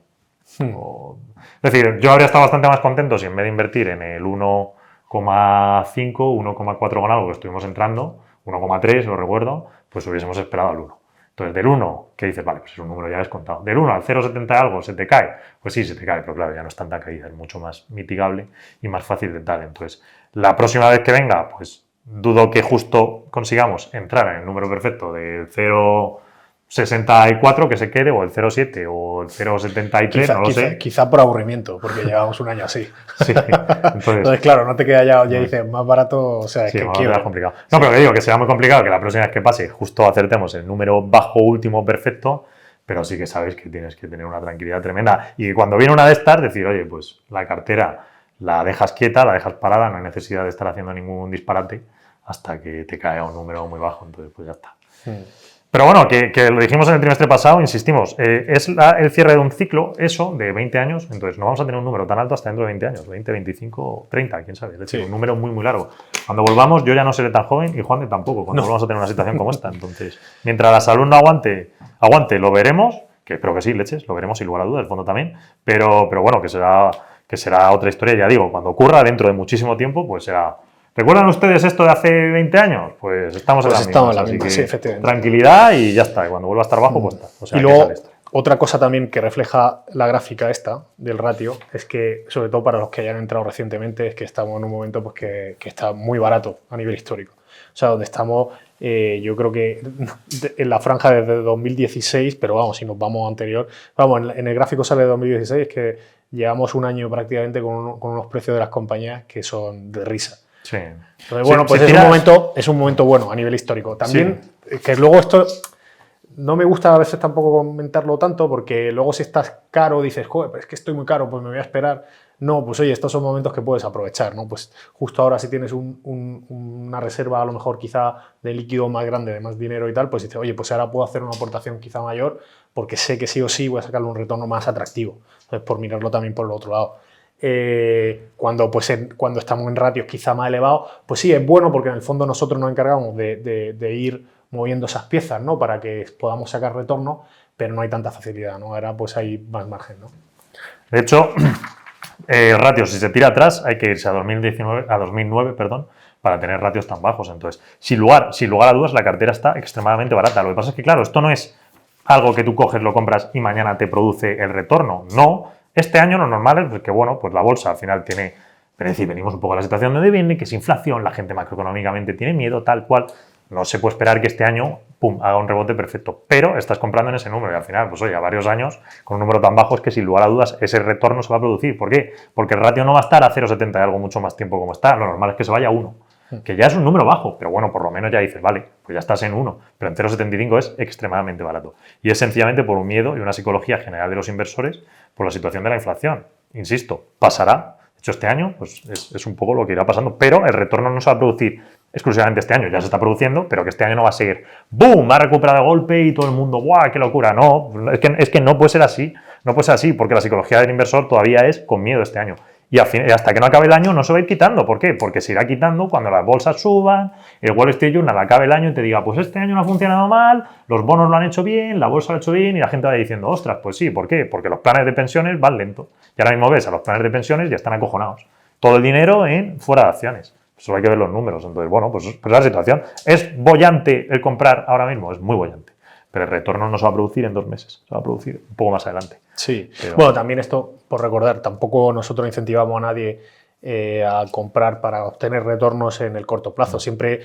Es decir, yo habría estado bastante más contento si en vez de invertir en el 1,5, 1,4 con algo que estuvimos entrando, 1,3 lo recuerdo, pues hubiésemos esperado al 1. Entonces, del 1, ¿qué dices? Vale, pues es un número ya descontado. Del 1 al 0,70 algo, ¿se te cae? Pues sí, se te cae, pero claro, ya no es tanta caída, es mucho más mitigable y más fácil de tal. Entonces, la próxima vez que venga, pues dudo que justo consigamos entrar en el número perfecto del 0,64 que se quede, o el 0,7 o el 0,73, no lo sé. Quizá por aburrimiento, porque llevamos un año así. Sí, entonces claro, no te queda ya dices, más barato, o sea, sí, es que quiero. Complicado. No, pero que digo que será muy complicado que la próxima vez que pase justo acertemos el número bajo último perfecto, pero sí que sabes que tienes que tener una tranquilidad tremenda. Y cuando viene una de estas, decir, oye, pues la cartera la dejas quieta, la dejas parada, no hay necesidad de estar haciendo ningún disparate hasta que te cae un número muy bajo, entonces pues ya está. Pero bueno, que lo dijimos en el trimestre pasado, insistimos, es el cierre de un ciclo, eso, de 20 años, entonces no vamos a tener un número tan alto hasta dentro de 20 años, 20, 25, 30, quién sabe, es decir, un número muy, muy largo. Cuando volvamos, yo ya no seré tan joven y Juan de tampoco, cuando volvamos a tener una situación como esta. Entonces, mientras la salud no aguante, lo veremos, que espero que sí, leches, lo veremos sin lugar a dudas, el fondo también, pero bueno, que será otra historia, ya digo, cuando ocurra dentro de muchísimo tiempo, pues será... ¿Recuerdan ustedes esto de hace 20 años? Pues estamos en la misma, sí, efectivamente. Tranquilidad y ya está. Y cuando vuelva a estar bajo, pues está. O sea, y luego, otra cosa también que refleja la gráfica esta del ratio es que, sobre todo para los que hayan entrado recientemente, es que estamos en un momento pues, que está muy barato a nivel histórico. O sea, donde estamos, yo creo que en la franja desde 2016, pero vamos, si nos vamos anterior, vamos, en el gráfico sale de 2016, es que llevamos un año prácticamente con unos precios de las compañías que son de risa. Sí. Entonces, bueno, pues es un momento bueno a nivel histórico. También, que luego esto no me gusta a veces tampoco comentarlo tanto, porque luego si estás caro dices, joder, pero es que estoy muy caro, pues me voy a esperar. No, pues oye, estos son momentos que puedes aprovechar, ¿no? Pues justo ahora si tienes una reserva a lo mejor quizá de líquido más grande, de más dinero y tal, pues dices, oye, pues ahora puedo hacer una aportación quizá mayor porque sé que sí o sí voy a sacarle un retorno más atractivo. Entonces, por mirarlo también por el otro lado. Cuando estamos en ratios quizá más elevados, pues sí, es bueno porque en el fondo nosotros nos encargamos de ir moviendo esas piezas, ¿no? Para que podamos sacar retorno, pero no hay tanta facilidad, ¿no? Ahora pues hay más margen, ¿no? De hecho, ratios, si se tira atrás, hay que irse a 2009, para tener ratios tan bajos. Entonces, sin lugar a dudas, la cartera está extremadamente barata. Lo que pasa es que, claro, esto no es algo que tú coges, lo compras y mañana te produce el retorno. No. Este año lo normal es que, bueno, pues la bolsa al final tiene... Es decir, venimos un poco a la situación de donde viene, que es inflación, la gente macroeconómicamente tiene miedo, tal cual. No se puede esperar que este año, pum, haga un rebote perfecto. Pero estás comprando en ese número y al final, pues oye, a varios años, con un número tan bajo es que sin lugar a dudas ese retorno se va a producir. ¿Por qué? Porque el ratio no va a estar a 0,70 y algo mucho más tiempo como está. Lo normal es que se vaya a 1. Que ya es un número bajo, pero bueno, por lo menos ya dices, vale, pues ya estás en 1, pero en 0,75 es extremadamente barato. Y es sencillamente por un miedo y una psicología general de los inversores por la situación de la inflación. Insisto, pasará. De hecho, este año pues es un poco lo que irá pasando, pero el retorno no se va a producir exclusivamente este año, ya se está produciendo, pero que este año no va a seguir, ¡boom!, va a recuperar de golpe y todo el mundo, ¡guau!, qué locura. No, es que no puede ser así, porque la psicología del inversor todavía es con miedo este año. Y hasta que no acabe el año no se va a ir quitando. ¿Por qué? Porque se irá quitando cuando las bolsas suban, el Wall Street Journal acabe el año y te diga, pues este año no ha funcionado mal, los bonos lo han hecho bien, la bolsa lo ha hecho bien, y la gente va diciendo, ostras, pues sí, ¿por qué? Porque los planes de pensiones van lento. Y ahora mismo ves a los planes de pensiones ya están acojonados. Todo el dinero fuera de acciones. Solo hay que ver los números. Entonces, bueno, pues la situación. ¿Es bollante el comprar ahora mismo? Es muy bollante. Pero el retorno no se va a producir en 2 meses, se va a producir un poco más adelante. Sí, pero... Bueno, también esto, por recordar, tampoco nosotros incentivamos a nadie a comprar para obtener retornos en el corto plazo. Siempre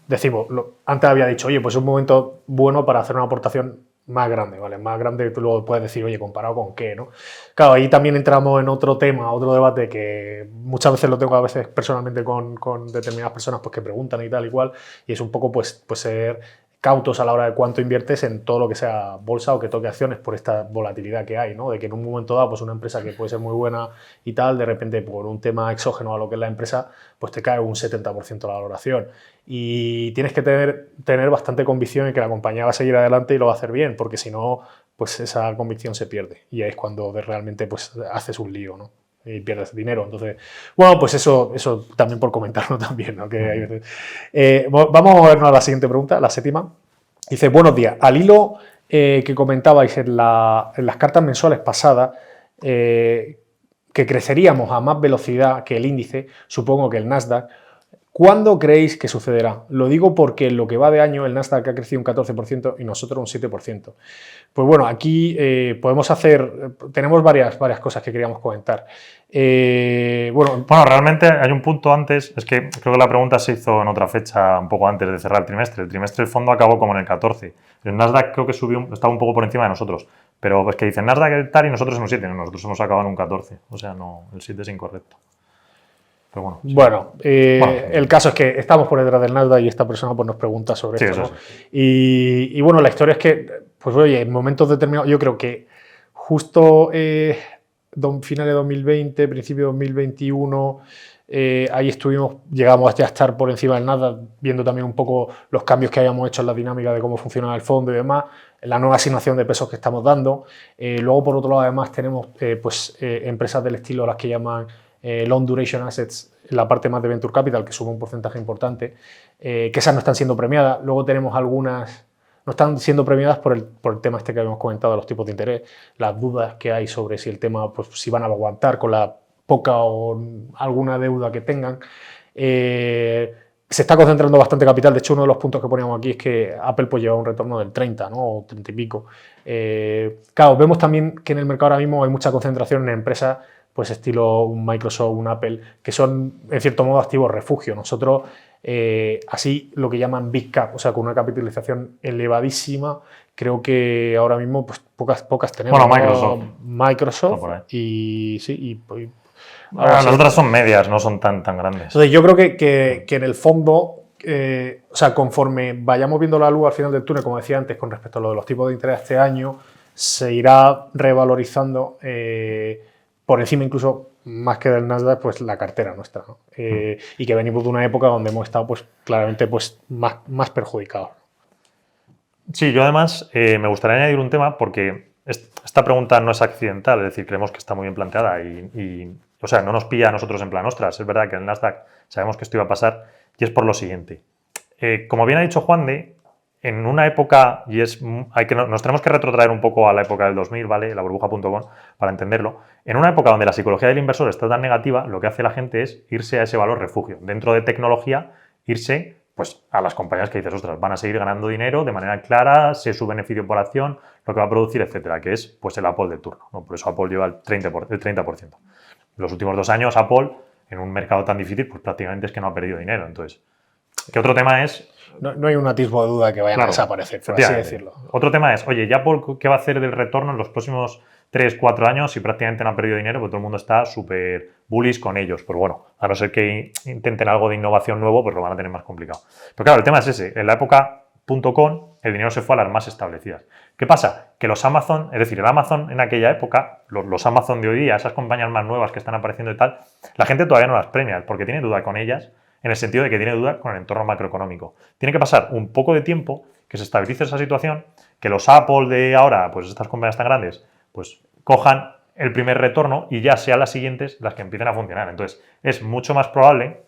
decimos, antes había dicho, oye, pues es un momento bueno para hacer una aportación más grande, ¿vale? Más grande, tú luego puedes decir, oye, ¿comparado con qué, no? Claro, ahí también entramos en otro tema, otro debate que muchas veces lo tengo a veces personalmente con determinadas personas pues, que preguntan y tal y cual, y es un poco pues ser cautos a la hora de cuánto inviertes en todo lo que sea bolsa o que toque acciones por esta volatilidad que hay, ¿no? De que en un momento dado, pues una empresa que puede ser muy buena y tal, de repente por un tema exógeno a lo que es la empresa, pues te cae un 70% la valoración. Y tienes que tener bastante convicción en que la compañía va a seguir adelante y lo va a hacer bien, porque si no, pues esa convicción se pierde. Y ahí es cuando realmente pues haces un lío, ¿no? Y pierdes dinero. Entonces, bueno, pues eso también por comentarlo también, ¿no? Que hay veces. Vamos a movernos a la siguiente pregunta, la séptima. Dice, buenos días. Al hilo que comentabais en las cartas mensuales pasadas, que creceríamos a más velocidad que el índice, supongo que el Nasdaq. ¿Cuándo creéis que sucederá? Lo digo porque en lo que va de año el Nasdaq ha crecido un 14% y nosotros un 7%. Pues bueno, aquí tenemos varias cosas que queríamos comentar. Bueno, realmente hay un punto antes, es que creo que la pregunta se hizo en otra fecha, un poco antes de cerrar el trimestre. El trimestre del fondo acabó como en el 14. El Nasdaq creo que estaba un poco por encima de nosotros. Pero es que dicen Nasdaq el tal y nosotros en un 7. Nosotros hemos acabado en un 14. O sea, no, el 7 es incorrecto. Pero bueno, sí. El caso es que estamos por detrás del Nasdaq y esta persona pues, nos pregunta sobre sí, esto. ¿no? Sí. Y bueno, la historia es que, pues oye, en momentos determinados, yo creo que justo finales de 2020, principio de 2021, ahí llegamos ya a estar por encima del Nasdaq, viendo también un poco los cambios que hayamos hecho en la dinámica de cómo funciona el fondo y demás, la nueva asignación de pesos que estamos dando. Luego, por otro lado, además tenemos empresas del estilo, las que llaman long duration assets, la parte más de venture capital, que sube un porcentaje importante, que esas no están siendo premiadas. Luego tenemos algunas, no están siendo premiadas por el tema este que habíamos comentado, los tipos de interés, las dudas que hay sobre si el tema, pues si van a aguantar con la poca o alguna deuda que tengan. Se está concentrando bastante capital. De hecho, uno de los puntos que poníamos aquí es que Apple pues, lleva un retorno del 30, ¿no? O 30 y pico. Claro, vemos también que en el mercado ahora mismo hay mucha concentración en empresas pues estilo un Microsoft, un Apple, que son en cierto modo activos refugio. Nosotros, así lo que llaman Big Cap, o sea, con una capitalización elevadísima, creo que ahora mismo pues, pocas tenemos. Bueno, Microsoft y sí, las otras son medias, no son tan grandes. Entonces yo creo que en el fondo, o sea, conforme vayamos viendo la luz al final del túnel, como decía antes, con respecto a lo de los tipos de interés este año, se irá revalorizando por encima incluso más que del Nasdaq, pues la cartera nuestra, ¿no? Y que venimos de una época donde hemos estado pues claramente pues más perjudicados. Sí, yo además me gustaría añadir un tema porque esta pregunta no es accidental, es decir, creemos que está muy bien planteada y o sea, no nos pilla a nosotros en plan, ostras, es verdad que en el Nasdaq sabemos que esto iba a pasar y es por lo siguiente. Como bien ha dicho Juan de, en una época, y nos tenemos que retrotraer un poco a la época del 2000, ¿vale? La burbuja.com, para entenderlo. En una época donde la psicología del inversor está tan negativa, lo que hace la gente es irse a ese valor refugio. Dentro de tecnología, irse pues, a las compañías que dices, ostras, van a seguir ganando dinero de manera clara, sé su beneficio por acción, lo que va a producir, etcétera, que es pues, el Apple de turno, ¿no? Por eso Apple lleva el 30%. En los últimos 2 años, Apple, en un mercado tan difícil, pues prácticamente es que no ha perdido dinero. Entonces, ¿qué otro tema es? No hay un atisbo de duda de que vayan a desaparecer, por así decirlo. Otro tema es, oye, ¿ya Apple qué va a hacer del retorno en los próximos 3-4 años si prácticamente no ha perdido dinero? Porque todo el mundo está súper bullish con ellos. Pues bueno, a no ser que intenten algo de innovación nuevo, pues lo van a tener más complicado. Pero claro, el tema es ese. En la época .com, el dinero se fue a las más establecidas. ¿Qué pasa? Que los Amazon, es decir, el Amazon en aquella época, los Amazon de hoy día, esas compañías más nuevas que están apareciendo y tal, la gente todavía no las premia porque tiene duda con ellas, en el sentido de que tiene duda con el entorno macroeconómico. Tiene que pasar un poco de tiempo que se estabilice esa situación, que los Apple de ahora, pues estas compañías tan grandes, pues cojan el primer retorno y ya sean las siguientes las que empiecen a funcionar. Entonces, es mucho más probable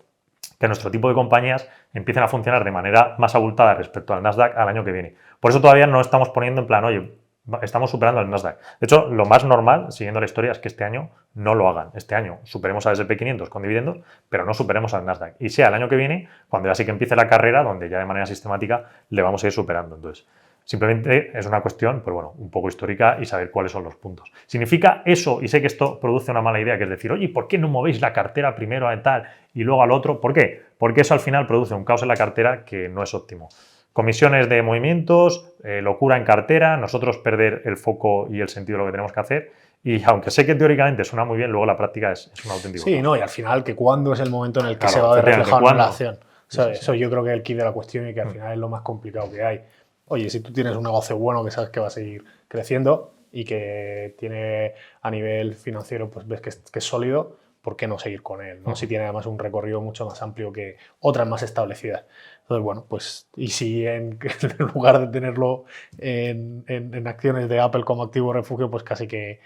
que nuestro tipo de compañías empiecen a funcionar de manera más abultada respecto al Nasdaq al año que viene. Por eso todavía no estamos poniendo en plan, oye, estamos superando al Nasdaq. De hecho, lo más normal, siguiendo la historia, es que este año no lo hagan. Este año superemos al S&P 500 con dividendos, pero no superemos al Nasdaq. Y sea el año que viene, cuando ya sí que empiece la carrera, donde ya de manera sistemática le vamos a ir superando. Entonces, simplemente es una cuestión, pues bueno, un poco histórica y saber cuáles son los puntos. ¿Significa eso? Y sé que esto produce una mala idea, que es decir, oye, ¿por qué no movéis la cartera primero a tal y luego al otro? ¿Por qué? Porque eso al final produce un caos en la cartera que no es óptimo. Comisiones de movimientos, locura en cartera, nosotros perder el foco y el sentido de lo que tenemos que hacer. Y aunque sé que teóricamente suena muy bien, luego la práctica es un auténtico. Sí, no, y al final que cuándo es el momento en el que se va a ver reflejado en la acción. ¿Sabes? Eso yo creo que es el kit de la cuestión y que al final es lo más complicado que hay. Oye, si tú tienes un negocio bueno que sabes que va a seguir creciendo y que tiene a nivel financiero, pues ves que es sólido, ¿por qué no seguir con él? ¿No? Si tiene además un recorrido mucho más amplio que otras más establecidas. Entonces, bueno, pues, y si en lugar de tenerlo en acciones de Apple como activo refugio, pues casi que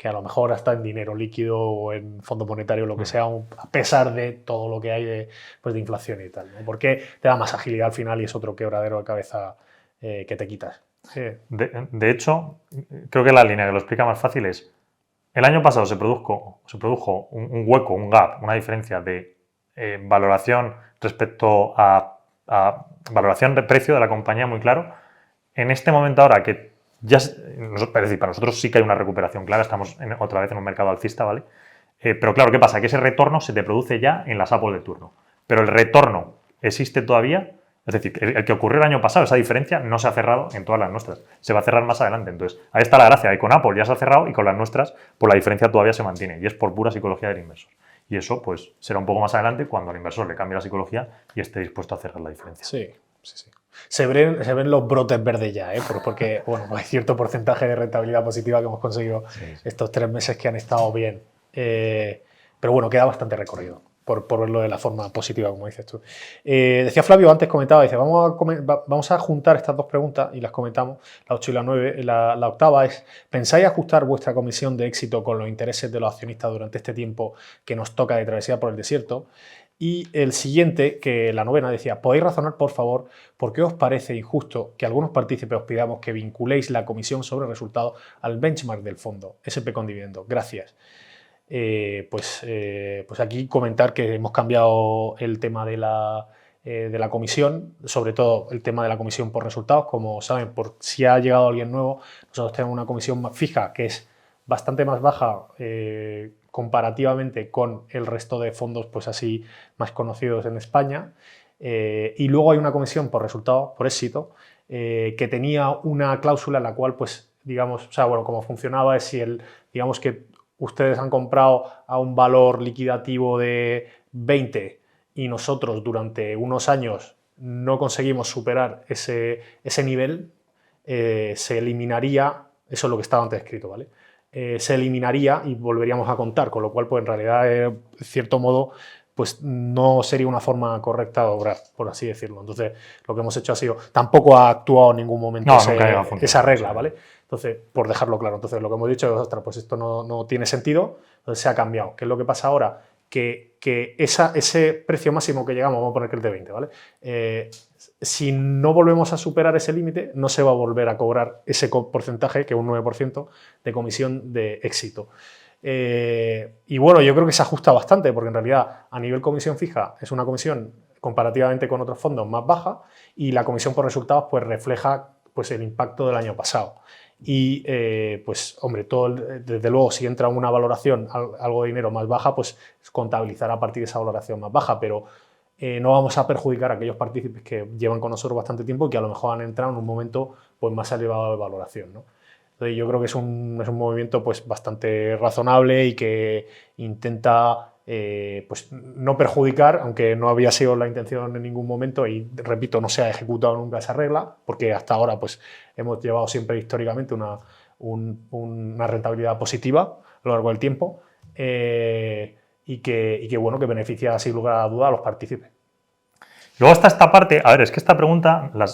a lo mejor hasta en dinero líquido o en fondo monetario o lo que sea, a pesar de todo lo que hay de inflación y tal, ¿no? Porque te da más agilidad al final y es otro quebradero de cabeza que te quitas. De hecho, creo que la línea que lo explica más fácil es, el año pasado se produjo un hueco, un gap, una diferencia de valoración respecto a valoración de precio de la compañía muy claro. En este momento ahora que ya, es decir, para nosotros sí que hay una recuperación clara, estamos otra vez en un mercado alcista, ¿vale? Pero claro, ¿qué pasa? Que ese retorno se te produce ya en las Apple de turno. Pero el retorno existe todavía, es decir, el que ocurrió el año pasado, esa diferencia no se ha cerrado en todas las nuestras, se va a cerrar más adelante. Entonces, ahí está la gracia, y con Apple ya se ha cerrado y con las nuestras, pues la diferencia todavía se mantiene y es por pura psicología del inversor. Y eso, pues, será un poco más adelante cuando al inversor le cambie la psicología y esté dispuesto a cerrar la diferencia. Sí, sí, sí. Se ven los brotes verdes ya, porque bueno, hay cierto porcentaje de rentabilidad positiva que hemos conseguido estos 3 meses que han estado bien. Pero bueno, queda bastante recorrido por verlo de la forma positiva, como dices tú. Decía Flavio, antes comentaba, dice, vamos a juntar estas 2 preguntas y las comentamos, la 8 y la 9. La octava es, ¿pensáis ajustar vuestra comisión de éxito con los intereses de los accionistas durante este tiempo que nos toca de travesía por el desierto? Y el siguiente, que la 9 decía, ¿podéis razonar, por favor, por qué os parece injusto que algunos partícipes os pidamos que vinculéis la comisión sobre resultados al benchmark del fondo, SP con dividendo? Gracias. Pues aquí comentar que hemos cambiado el tema de la comisión, sobre todo el tema de la comisión por resultados. Como saben, por si ha llegado alguien nuevo, nosotros tenemos una comisión más fija que es bastante más baja comparativamente con el resto de fondos pues así más conocidos en España. Y luego hay una comisión por resultados, por éxito, que tenía una cláusula en la cual, pues, digamos, o sea, bueno, como funcionaba es si digamos que ustedes han comprado a un valor liquidativo de 20 y nosotros durante unos años no conseguimos superar ese nivel, se eliminaría, eso es lo que estaba antes escrito, ¿vale? Se eliminaría y volveríamos a contar, con lo cual, pues en realidad, de cierto modo, pues no sería una forma correcta de obrar, por así decirlo. Entonces, lo que hemos hecho ha sido, tampoco ha actuado en ningún momento esa regla, ¿vale? Entonces, por dejarlo claro, entonces lo que hemos dicho es, ostras, pues esto no tiene sentido, entonces se ha cambiado. ¿Qué es lo que pasa ahora? Que ese precio máximo que llegamos, vamos a poner que el de 20, ¿vale? Si no volvemos a superar ese límite, no se va a volver a cobrar ese porcentaje, que es un 9% de comisión de éxito. Y bueno, yo creo que se ajusta bastante, porque en realidad a nivel comisión fija es una comisión comparativamente con otros fondos más baja y la comisión por resultados pues refleja pues, el impacto del año pasado. Y pues hombre, desde luego si entra una valoración, algo de dinero más baja, pues contabilizará a partir de esa valoración más baja, pero no vamos a perjudicar a aquellos partícipes que llevan con nosotros bastante tiempo y que a lo mejor han entrado en un momento pues, más elevado de valoración, ¿no? Entonces yo creo que es un movimiento pues, bastante razonable y que intenta pues, no perjudicar, aunque no había sido la intención en ningún momento y, repito, no se ha ejecutado nunca esa regla, porque hasta ahora pues, hemos llevado siempre históricamente una rentabilidad positiva a lo largo del tiempo y que, bueno, que beneficia sin lugar a duda a los partícipes. Luego está esta parte, a ver, es que esta pregunta, la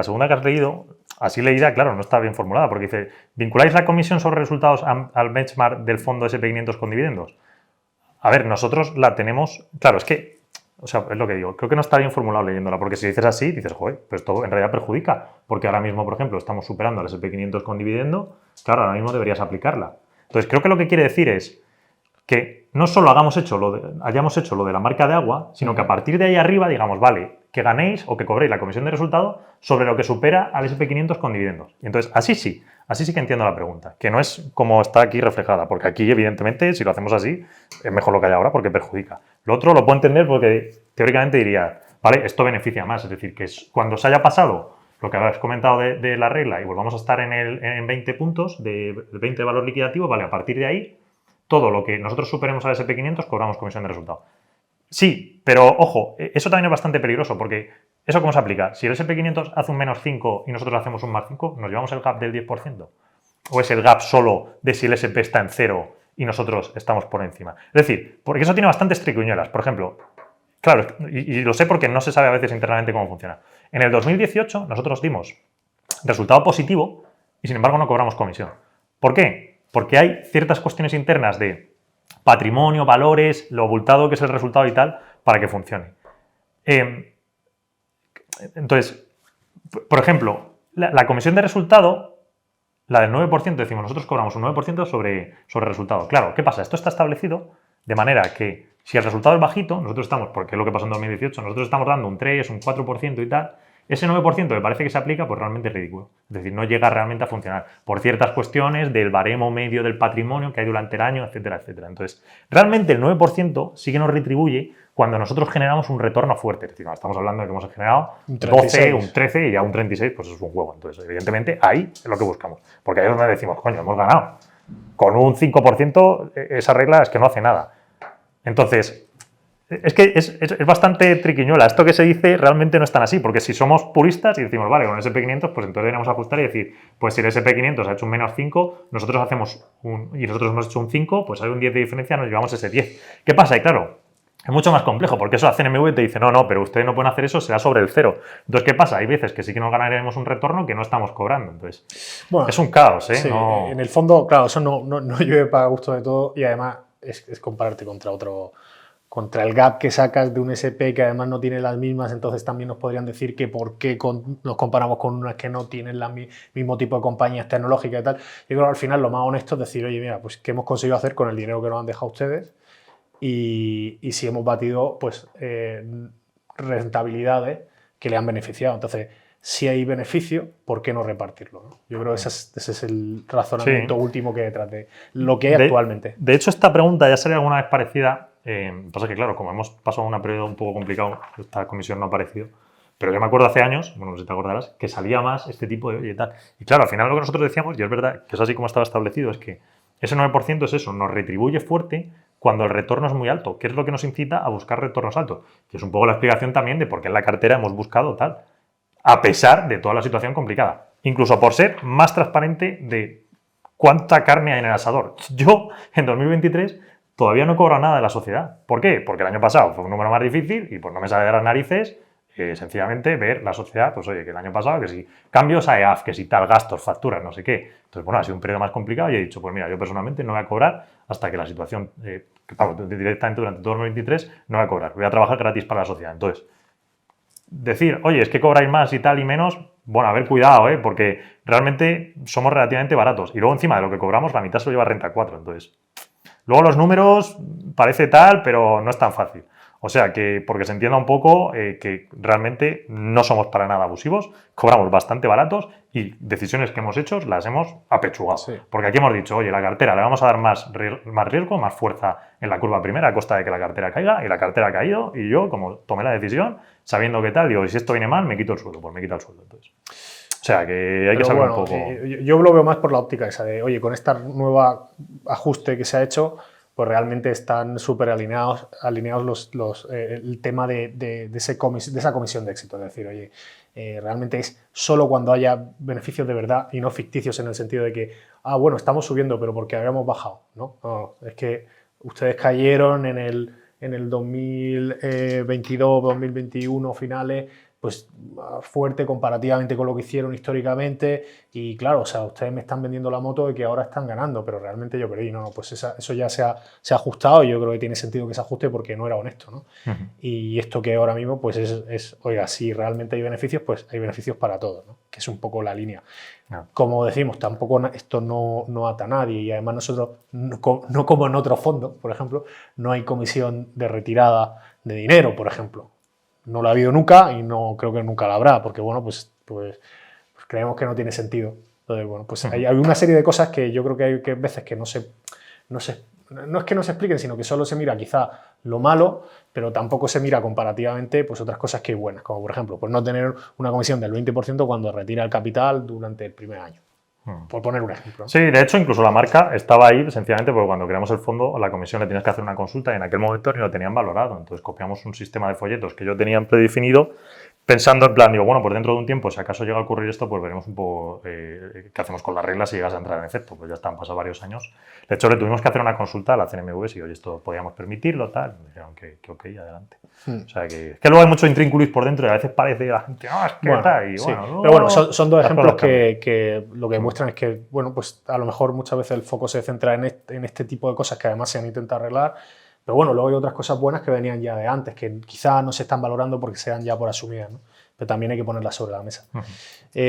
segunda que has leído, así leída, claro, no está bien formulada, porque dice, ¿vinculáis la comisión sobre resultados al benchmark del fondo SP500 con dividendos? A ver, nosotros la tenemos, claro, es que, o sea, es lo que digo, creo que no está bien formulado leyéndola, porque si dices así, dices, joder, pues esto en realidad perjudica, porque ahora mismo, por ejemplo, estamos superando al SP500 con dividendo, claro, ahora mismo deberías aplicarla. Entonces, creo que lo que quiere decir es que no solo hayamos hecho lo de la marca de agua, sino que a partir de ahí arriba digamos, vale, que ganéis o que cobréis la comisión de resultado sobre lo que supera al SP500 con dividendos. Y entonces, así sí que entiendo la pregunta, que no es como está aquí reflejada, porque aquí, evidentemente, si lo hacemos así, es mejor lo que hay ahora porque perjudica. Lo otro lo puedo entender porque teóricamente diría, vale, esto beneficia más, es decir, que cuando se haya pasado lo que habéis comentado de la regla y volvamos a estar en 20 puntos, de 20 de valor liquidativo, vale, a partir de ahí, todo lo que nosotros superemos al SP500 cobramos comisión de resultado. Sí, pero ojo, eso también es bastante peligroso porque ¿eso cómo se aplica? Si el SP500 hace un menos 5 y nosotros hacemos un más 5, ¿nos llevamos el gap del 10%? ¿O es el gap solo de si el SP está en 0 y nosotros estamos por encima? Es decir, porque eso tiene bastantes triquiñuelas. Por ejemplo, claro, y lo sé porque no se sabe a veces internamente cómo funciona. En el 2018 nosotros dimos resultado positivo y sin embargo no cobramos comisión. ¿Por qué? Porque hay ciertas cuestiones internas de patrimonio, valores, lo abultado que es el resultado y tal, para que funcione. Entonces, por ejemplo, la comisión de resultado, la del 9%, decimos, nosotros cobramos un 9% sobre resultado. Claro, ¿qué pasa? Esto está establecido de manera que si el resultado es bajito, nosotros estamos, porque es lo que pasó en 2018, nosotros estamos dando un 3, un 4% y tal, ese 9% que parece que se aplica, pues realmente es ridículo. Es decir, no llega realmente a funcionar por ciertas cuestiones del baremo medio del patrimonio que hay durante el año, etcétera, etcétera. Entonces, realmente el 9% sí que nos retribuye cuando nosotros generamos un retorno fuerte. Es decir, no, estamos hablando de que hemos generado Un 12, 36. un 13 y ya un 36, pues eso es un juego. Entonces, evidentemente, ahí es lo que buscamos. Porque ahí es donde decimos, coño, hemos ganado. Con un 5%, esa regla es que no hace nada. Entonces, es que es bastante triquiñuela. Esto que se dice realmente no es tan así, porque si somos puristas y decimos, vale, con el SP500, pues entonces deberíamos ajustar y decir, pues si el SP500 ha hecho un menos 5, nosotros hacemos y nosotros hemos hecho un 5, pues hay un 10 de diferencia, nos llevamos ese 10. ¿Qué pasa? Y claro, es mucho más complejo, porque eso la CNMV te dice, no, pero ustedes no pueden hacer eso, será sobre el 0. Entonces, ¿qué pasa? Hay veces que sí que nos ganaremos un retorno que no estamos cobrando. Entonces, bueno, es un caos, ¿eh? Sí, no... En el fondo, claro, eso no llueve para gusto de todo y además es compararte contra el gap que sacas de un SP que además no tiene las mismas, entonces también nos podrían decir que por qué nos comparamos con unas que no tienen el mismo tipo de compañías tecnológicas y tal. Yo creo que al final lo más honesto es decir, oye, mira, pues qué hemos conseguido hacer con el dinero que nos han dejado ustedes y si hemos batido pues rentabilidades que le han beneficiado. Entonces, si hay beneficio, ¿por qué no repartirlo? ¿No? Yo creo que ese es el razonamiento último que hay detrás de lo que hay actualmente. De hecho, esta pregunta ya salió alguna vez parecida. Pasa que, claro, como hemos pasado un periodo un poco complicado, esta comisión no ha aparecido. Pero yo me acuerdo hace años, bueno, no sé si te acordarás, que salía más este tipo de oye y tal. Y claro, al final lo que nosotros decíamos, y es verdad que es así como estaba establecido, es que ese 9% es eso, nos retribuye fuerte cuando el retorno es muy alto. ¿Qué es lo que nos incita a buscar retornos altos? Que es un poco la explicación también de por qué en la cartera hemos buscado tal. A pesar de toda la situación complicada. Incluso por ser más transparente de cuánta carne hay en el asador. Yo, en 2023, todavía no he cobrado nada de la sociedad. ¿Por qué? Porque el año pasado fue un número más difícil y pues no me sale de las narices sencillamente ver la sociedad, pues oye, que el año pasado, que si cambios a EAF, que si tal, gastos, facturas, no sé qué. Entonces, bueno, ha sido un periodo más complicado y he dicho, pues mira, yo personalmente no voy a cobrar hasta que la situación, directamente durante todo el 2023, no voy a cobrar. Voy a trabajar gratis para la sociedad. Entonces, decir, oye, es que cobráis más y tal y menos, bueno, a ver, cuidado, porque realmente somos relativamente baratos. Y luego encima de lo que cobramos, la mitad se lo lleva Renta 4. Entonces, luego los números parece tal, pero no es tan fácil. O sea, que porque se entienda un poco que realmente no somos para nada abusivos, cobramos bastante baratos y decisiones que hemos hecho las hemos apechugado. Sí. Porque aquí hemos dicho, oye, la cartera le vamos a dar más riesgo, más fuerza en la curva primera a costa de que la cartera caiga, y la cartera ha caído y yo, como tomé la decisión, sabiendo qué tal, digo, y si esto viene mal, me quito el sueldo, pues me quita el sueldo. Entonces, o sea, que hay que saber un poco... Yo lo veo más por la óptica esa de, oye, con este nuevo ajuste que se ha hecho, pues realmente están súper alineados el tema de esa comisión de éxito. Es decir, oye, realmente es solo cuando haya beneficios de verdad y no ficticios en el sentido de que, bueno, estamos subiendo, pero porque habíamos bajado. No, es que ustedes cayeron en el 2022, 2021 finales, pues fuerte comparativamente con lo que hicieron históricamente y claro, o sea, ustedes me están vendiendo la moto de que ahora están ganando, pero realmente yo perdí, pues eso ya se ha ajustado y yo creo que tiene sentido que se ajuste porque no era honesto, ¿no? Y esto que ahora mismo pues es, oiga, si realmente hay beneficios, pues hay beneficios para todos, ¿no? Que es un poco la línea. Como decimos, tampoco esto no ata a nadie y además nosotros, no como en otros fondos, por ejemplo, no hay comisión de retirada de dinero, por ejemplo. No lo ha habido nunca y no creo que nunca la habrá, porque bueno, pues creemos que no tiene sentido. Entonces, bueno, pues hay una serie de cosas que yo creo que hay veces que no es que no se expliquen, sino que solo se mira quizá lo malo, pero tampoco se mira comparativamente pues otras cosas que hay buenas, como por ejemplo, pues no tener una comisión del 20% cuando retira el capital durante el primer año. Por poner un ejemplo. Sí, de hecho, incluso la marca estaba ahí sencillamente porque cuando creamos el fondo, a la comisión le tienes que hacer una consulta y en aquel momento ni lo tenían valorado. Entonces copiamos un sistema de folletos que yo tenía predefinido pensando en plan, digo, bueno, pues dentro de un tiempo, si acaso llega a ocurrir esto, pues veremos un poco qué hacemos con las reglas si llegas a entrar en efecto. Pues ya están pasado varios años. De hecho, le tuvimos que hacer una consulta a la CNMV si, oye, esto podíamos permitirlo, tal. Me dijeron que ok, adelante. O sea, que luego hay mucho intrínculis por dentro y a veces parece que la gente, no, es que tal. Y, sí. Bueno, pero bueno, son dos ejemplos que lo que muestran es que, bueno, pues a lo mejor muchas veces el foco se centra en este tipo de cosas que además se han intentado arreglar, Pero bueno, luego hay otras cosas buenas que venían ya de antes, que quizá no se están valorando porque se dan ya por asumidas, ¿no? Pero también hay que ponerlas sobre la mesa.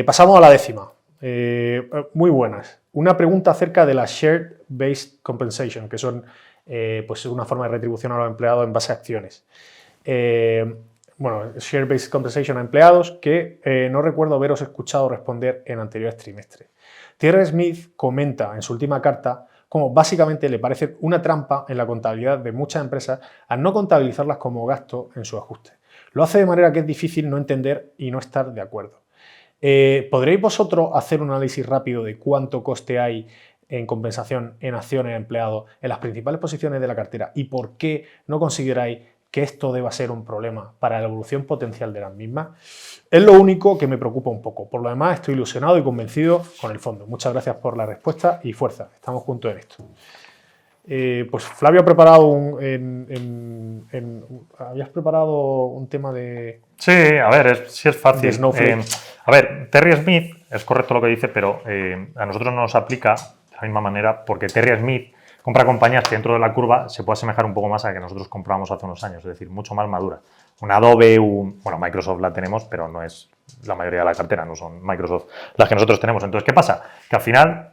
Pasamos a la 10ª. Muy buenas. Una pregunta acerca de la Share-Based Compensation, que son pues una forma de retribución a los empleados en base a acciones. Bueno, Share-Based Compensation a empleados que no recuerdo haberos escuchado responder en anteriores trimestres. Thierry Smith comenta en su última carta cómo básicamente le parece una trampa en la contabilidad de muchas empresas al no contabilizarlas como gasto en su ajuste. Lo hace de manera que es difícil no entender y no estar de acuerdo. ¿Podréis vosotros hacer un análisis rápido de cuánto coste hay en compensación en acciones de empleados en las principales posiciones de la cartera y por qué no consideráis que esto deba ser un problema para la evolución potencial de las mismas? Es lo único que me preocupa un poco. Por lo demás, estoy ilusionado y convencido con el fondo. Muchas gracias por la respuesta y fuerza. Estamos juntos en esto. Pues Flavio ha preparado habías preparado un tema de... Sí, a ver, sí es fácil. De Snowflake. A ver, Terry Smith, es correcto lo que dice, pero a nosotros no nos aplica de la misma manera porque Terry Smith compra compañías que dentro de la curva se puede asemejar un poco más a la que nosotros comprábamos hace unos años, es decir, mucho más madura. Un Adobe, bueno, Microsoft la tenemos, pero no es la mayoría de la cartera, no son Microsoft las que nosotros tenemos. Entonces, ¿qué pasa? Que al final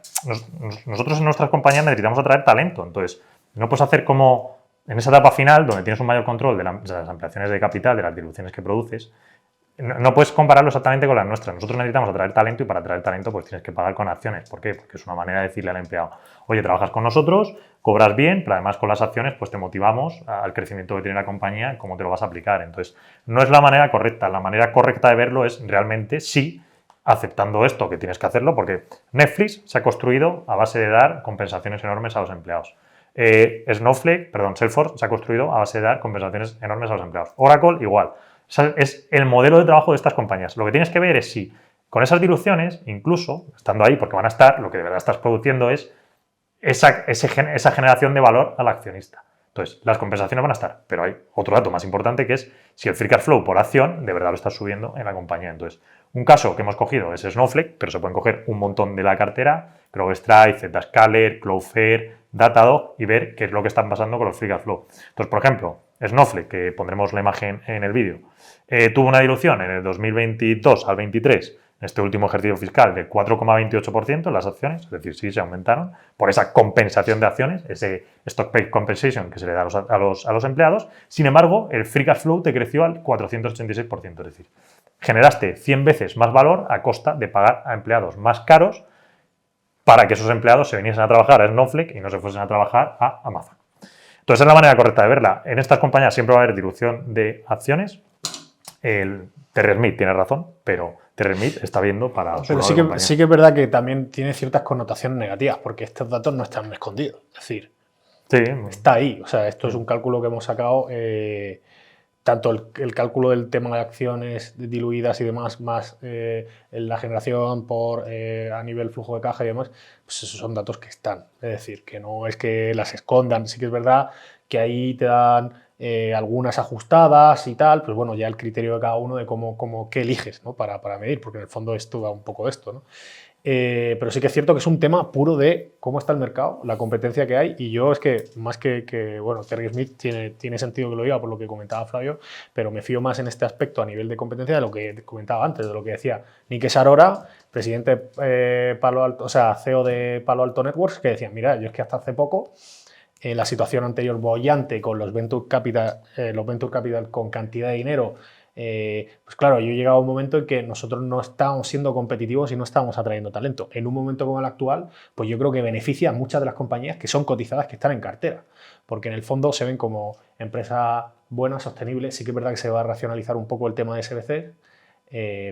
nosotros en nuestras compañías necesitamos atraer talento. Entonces, no puedes hacer como en esa etapa final, donde tienes un mayor control de las ampliaciones de capital, de las diluciones que produces, no puedes compararlo exactamente con las nuestras. Nosotros necesitamos atraer talento y para atraer talento pues tienes que pagar con acciones. ¿Por qué? Porque es una manera de decirle al empleado, oye, trabajas con nosotros, cobras bien, pero además con las acciones pues te motivamos al crecimiento que tiene la compañía, cómo te lo vas a aplicar. Entonces, no es la manera correcta. La manera correcta de verlo es realmente sí, aceptando esto, que tienes que hacerlo, porque Netflix se ha construido a base de dar compensaciones enormes a los empleados. Salesforce se ha construido a base de dar compensaciones enormes a los empleados. Oracle, igual. Es el modelo de trabajo de estas compañías. Lo que tienes que ver es si con esas diluciones, incluso estando ahí porque van a estar, lo que de verdad estás produciendo es esa generación de valor al accionista. Entonces, las compensaciones van a estar, pero hay otro dato más importante que es si el free cash flow por acción de verdad lo estás subiendo en la compañía. Entonces, un caso que hemos cogido es Snowflake, pero se pueden coger un montón de la cartera, CrowdStrike, Zscaler, Cloudflare, Datadog y ver qué es lo que está pasando con los free cash flow. Entonces, por ejemplo, Snowflake, que pondremos la imagen en el vídeo, tuvo una dilución en el 2022 al 23, en este último ejercicio fiscal, del 4,28% en las acciones, es decir, sí se aumentaron por esa compensación de acciones, ese stock-based compensation que se le da a los empleados. Sin embargo, el free cash flow te creció al 486%, es decir, generaste 100 veces más valor a costa de pagar a empleados más caros para que esos empleados se viniesen a trabajar a Snowflake y no se fuesen a trabajar a Amazon. Entonces, es la manera correcta de verla. En estas compañías siempre va a haber dilución de acciones. El Terry Smith tiene razón, pero Terry Smith está viendo para... Pero sí que es verdad que también tiene ciertas connotaciones negativas, porque estos datos no están escondidos. Es decir, sí, está ahí. O sea, esto es un cálculo que hemos sacado, tanto el cálculo del tema de acciones diluidas y demás, más la generación a nivel flujo de caja y demás, pues esos son datos que están. Es decir, que no es que las escondan. Sí que es verdad que ahí te dan algunas ajustadas y tal, pues bueno, ya el criterio de cada uno de qué eliges, ¿no? para medir, porque en el fondo esto da un poco de esto, ¿no? Pero sí que es cierto que es un tema puro de cómo está el mercado, la competencia que hay, y yo es que, más que bueno, Terry Smith tiene sentido que lo diga por lo que comentaba Flavio, pero me fío más en este aspecto a nivel de competencia de lo que comentaba antes, de lo que decía Nick Sarora, presidente CEO de Palo Alto Networks, que decía, mira, yo es que hasta hace poco la situación anterior bollante con los venture capital con cantidad de dinero, pues claro, yo he llegado a un momento en que nosotros no estábamos siendo competitivos y no estábamos atrayendo talento. En un momento como el actual, pues yo creo que beneficia a muchas de las compañías que son cotizadas, que están en cartera, porque en el fondo se ven como empresas buenas, sostenibles. Sí que es verdad que se va a racionalizar un poco el tema de SBC,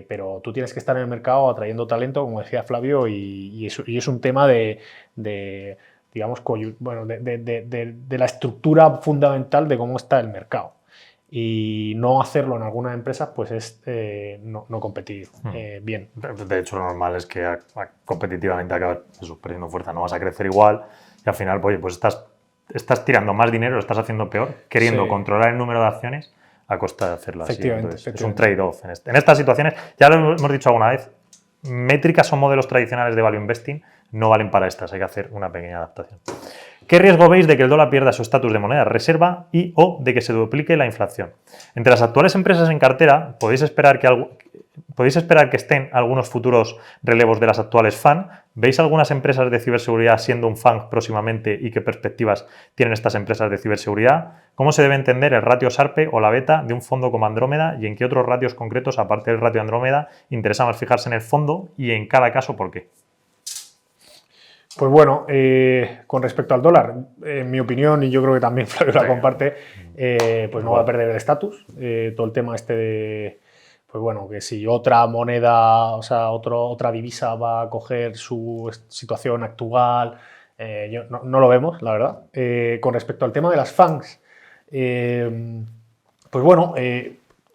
pero tú tienes que estar en el mercado atrayendo talento, como decía Flavio, y es un tema digamos, de la estructura fundamental de cómo está el mercado. Y no hacerlo en algunas empresas, pues es no competir bien. De hecho, lo normal es que competitivamente acabas perdiendo fuerza, no vas a crecer igual y al final, oye, pues estás tirando más dinero, lo estás haciendo peor, queriendo controlar el número de acciones a costa de hacerlo así. Entonces, es un trade-off. En estas situaciones, ya lo hemos dicho alguna vez, métricas o modelos tradicionales de value investing no valen para estas, hay que hacer una pequeña adaptación. ¿Qué riesgo veis de que el dólar pierda su estatus de moneda reserva y o de que se duplique la inflación? Entre las actuales empresas en cartera, ¿podéis esperar que estén algunos futuros relevos de las actuales FAN? ¿Veis algunas empresas de ciberseguridad siendo un FAN próximamente y qué perspectivas tienen estas empresas de ciberseguridad? ¿Cómo se debe entender el ratio SARPE o la beta de un fondo como Andrómeda y en qué otros ratios concretos, aparte del ratio Andrómeda, interesa más fijarse en el fondo y en cada caso por qué? Pues bueno, con respecto al dólar, en mi opinión, y yo creo que también Flavio la comparte, pues no va a perder el estatus. Todo el tema este de, pues bueno, que si otra moneda, o sea, otra divisa va a coger su situación actual, no lo vemos, la verdad. Con respecto al tema de las FANGs, pues bueno,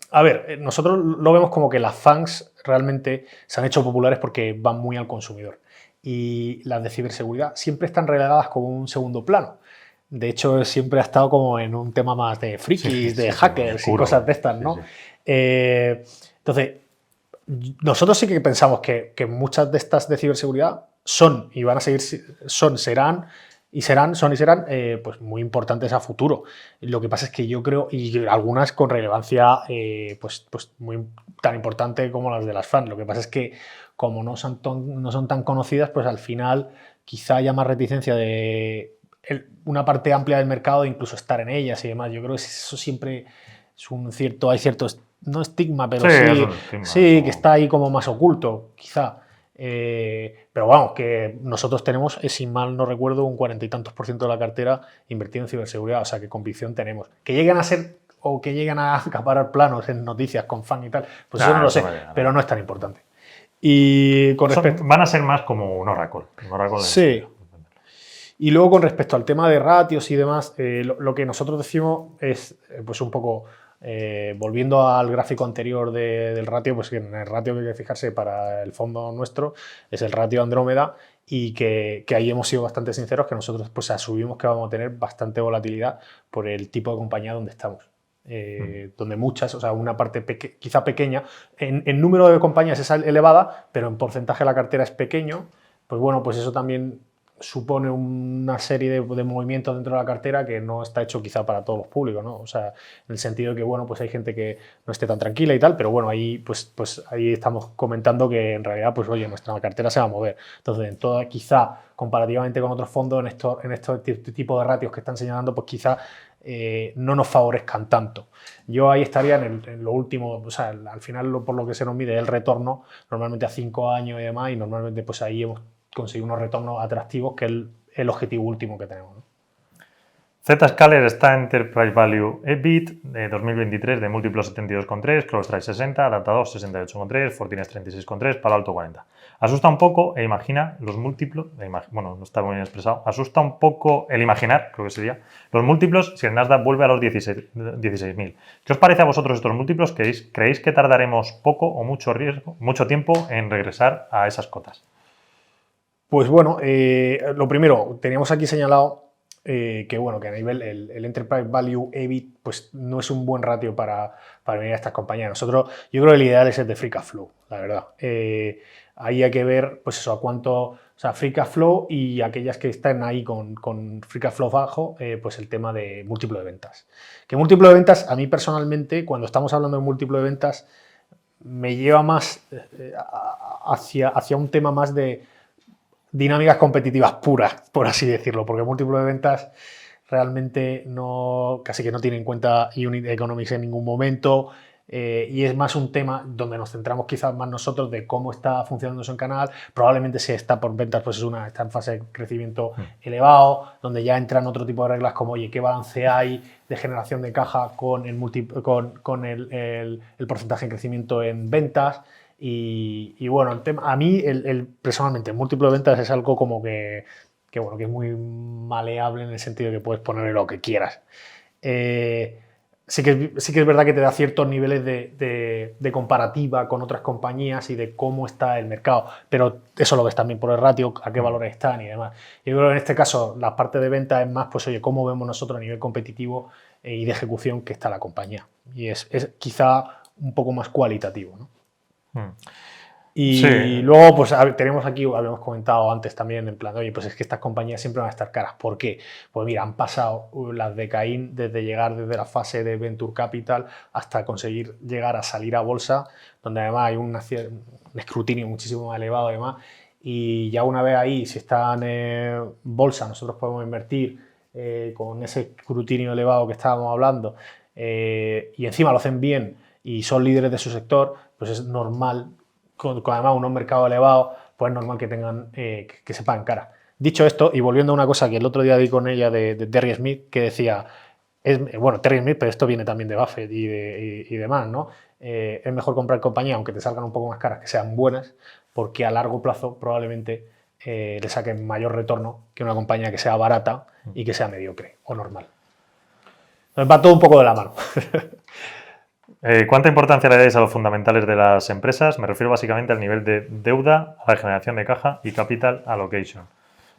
a ver, nosotros lo vemos como que las FANGs realmente se han hecho populares porque van muy al consumidor. Y las de ciberseguridad siempre están relegadas como un segundo plano. De hecho, siempre ha estado como en un tema más de frikis, de hackers y cosas de estas, ¿no? Entonces, nosotros sí que pensamos que muchas de estas de ciberseguridad son y van a seguir, serán pues muy importantes a futuro. Lo que pasa es que yo creo, y algunas con relevancia pues muy tan importante como las de las FAN. Lo que pasa es que como no son tan conocidas, pues al final quizá haya más reticencia de una parte amplia del mercado de incluso estar en ellas y demás. Yo creo que eso siempre es hay cierto, no estigma, pero sí que está ahí como más oculto, quizá. Pero vamos, que nosotros tenemos, si mal no recuerdo, un 40 y tantos % de la cartera invertido en ciberseguridad, o sea que convicción tenemos. Que lleguen a ser o que lleguen a acaparar planos en noticias con FAN y tal, pues eso no lo sé, pero no es tan importante. Y con respecto... Van a ser más como un Oracle. Sí. Y luego con respecto al tema de ratios y demás, lo que nosotros decimos es pues un poco... volviendo al gráfico anterior del ratio, pues en el ratio que hay que fijarse para el fondo nuestro es el ratio Andrómeda y que ahí hemos sido bastante sinceros que nosotros pues asumimos que vamos a tener bastante volatilidad por el tipo de compañía donde estamos. Donde muchas, o sea, una parte quizá pequeña, en número de compañías es elevada, pero en porcentaje la cartera es pequeño, pues bueno, pues eso también supone una serie de movimientos dentro de la cartera que no está hecho quizá para todos los públicos, ¿no? O sea, en el sentido de que, bueno, pues hay gente que no esté tan tranquila y tal, pero bueno, ahí pues ahí estamos comentando que en realidad, pues oye, nuestra cartera se va a mover. Entonces, en toda, quizá, comparativamente con otros fondos, en estos tipos de ratios que están señalando, pues quizá no nos favorezcan tanto. Yo ahí estaría en lo último, o sea, al final por lo que se nos mide el retorno, normalmente a 5 años y demás, y normalmente pues ahí hemos conseguido unos retornos atractivos, que es el objetivo último que tenemos, ¿no? Zscaler está Enterprise Value EBIT de 2023 de múltiplo 72,3, CrowdStrike 60, Datadog 68,3, Fortinet 36,3, Palo Alto 40. Asusta un poco e imagina los múltiplos, bueno, no está muy bien expresado, asusta un poco el imaginar, creo que sería, los múltiplos si el Nasdaq vuelve a los 16.000. ¿Qué os parece a vosotros estos múltiplos? ¿Creéis que tardaremos poco o mucho tiempo en regresar a esas cotas? Pues bueno, lo primero, teníamos aquí señalado que bueno, que a nivel el Enterprise Value EBIT pues no es un buen ratio para venir a estas compañías. Nosotros, yo creo que el ideal es el de Free Cash Flow, la verdad. Ahí hay que ver, pues eso, a cuánto, o sea, Free Cash Flow y aquellas que están ahí con Free Cash Flow bajo, pues el tema de múltiplo de ventas. Que múltiplo de ventas, a mí personalmente, cuando estamos hablando de múltiplo de ventas, me lleva más hacia un tema más de dinámicas competitivas puras, por así decirlo, porque múltiplo de ventas realmente casi que no tiene en cuenta unit economics en ningún momento, y es más un tema donde nos centramos quizás más nosotros de cómo está funcionando eso en canal. Probablemente si está por ventas, pues está en fase de crecimiento elevado, donde ya entran otro tipo de reglas como, oye, ¿qué balance hay de generación de caja con el porcentaje de crecimiento en ventas? Y bueno, a mí personalmente el múltiplo de ventas es algo como que bueno, que es muy maleable en el sentido de que puedes ponerle lo que quieras. Sí que es verdad que te da ciertos niveles de comparativa con otras compañías y de cómo está el mercado, pero eso lo ves también por el ratio, a qué valores están y demás. Yo creo que en este caso la parte de venta es más, pues oye, cómo vemos nosotros a nivel competitivo y de ejecución que está la compañía. Y es quizá un poco más cualitativo, ¿no? Y Sí. luego, pues tenemos aquí, habíamos comentado antes también, en plan, oye, pues es que estas compañías siempre van a estar caras. ¿Por qué? Pues mira, han pasado las de Caín desde llegar desde la fase de Venture Capital hasta conseguir llegar a salir a bolsa, donde además hay un escrutinio muchísimo más elevado además. Y ya una vez ahí, si están en bolsa, nosotros podemos invertir con ese escrutinio elevado que estábamos hablando, y encima lo hacen bien y son líderes de su sector, pues es normal, con además unos mercados elevados, pues es normal que tengan que se paguen cara. Dicho esto, y volviendo a una cosa que el otro día di con ella de Terry Smith, que decía, bueno, Terry Smith, pero esto viene también de Buffett y demás, ¿no? Es mejor comprar compañías, aunque te salgan un poco más caras, que sean buenas, porque a largo plazo probablemente le saquen mayor retorno que una compañía que sea barata y que sea mediocre o normal. Entonces va todo un poco de la mano. ¿Cuánta importancia le dais a los fundamentales de las empresas? Me refiero básicamente al nivel de deuda, a la generación de caja y capital allocation.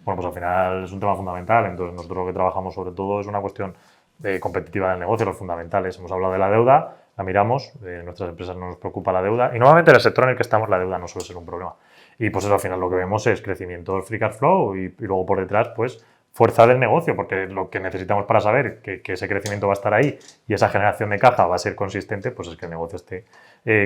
Bueno, pues al final es un tema fundamental. Entonces, nosotros lo que trabajamos sobre todo es una cuestión competitiva del negocio, los fundamentales. Hemos hablado de la deuda, la miramos, nuestras empresas no nos preocupa la deuda y normalmente en el sector en el que estamos la deuda no suele ser un problema. Y pues eso al final lo que vemos es crecimiento del free cash flow y luego por detrás pues fuerza del negocio, porque lo que necesitamos para saber que ese crecimiento va a estar ahí y esa generación de caja va a ser consistente, pues es que el negocio esté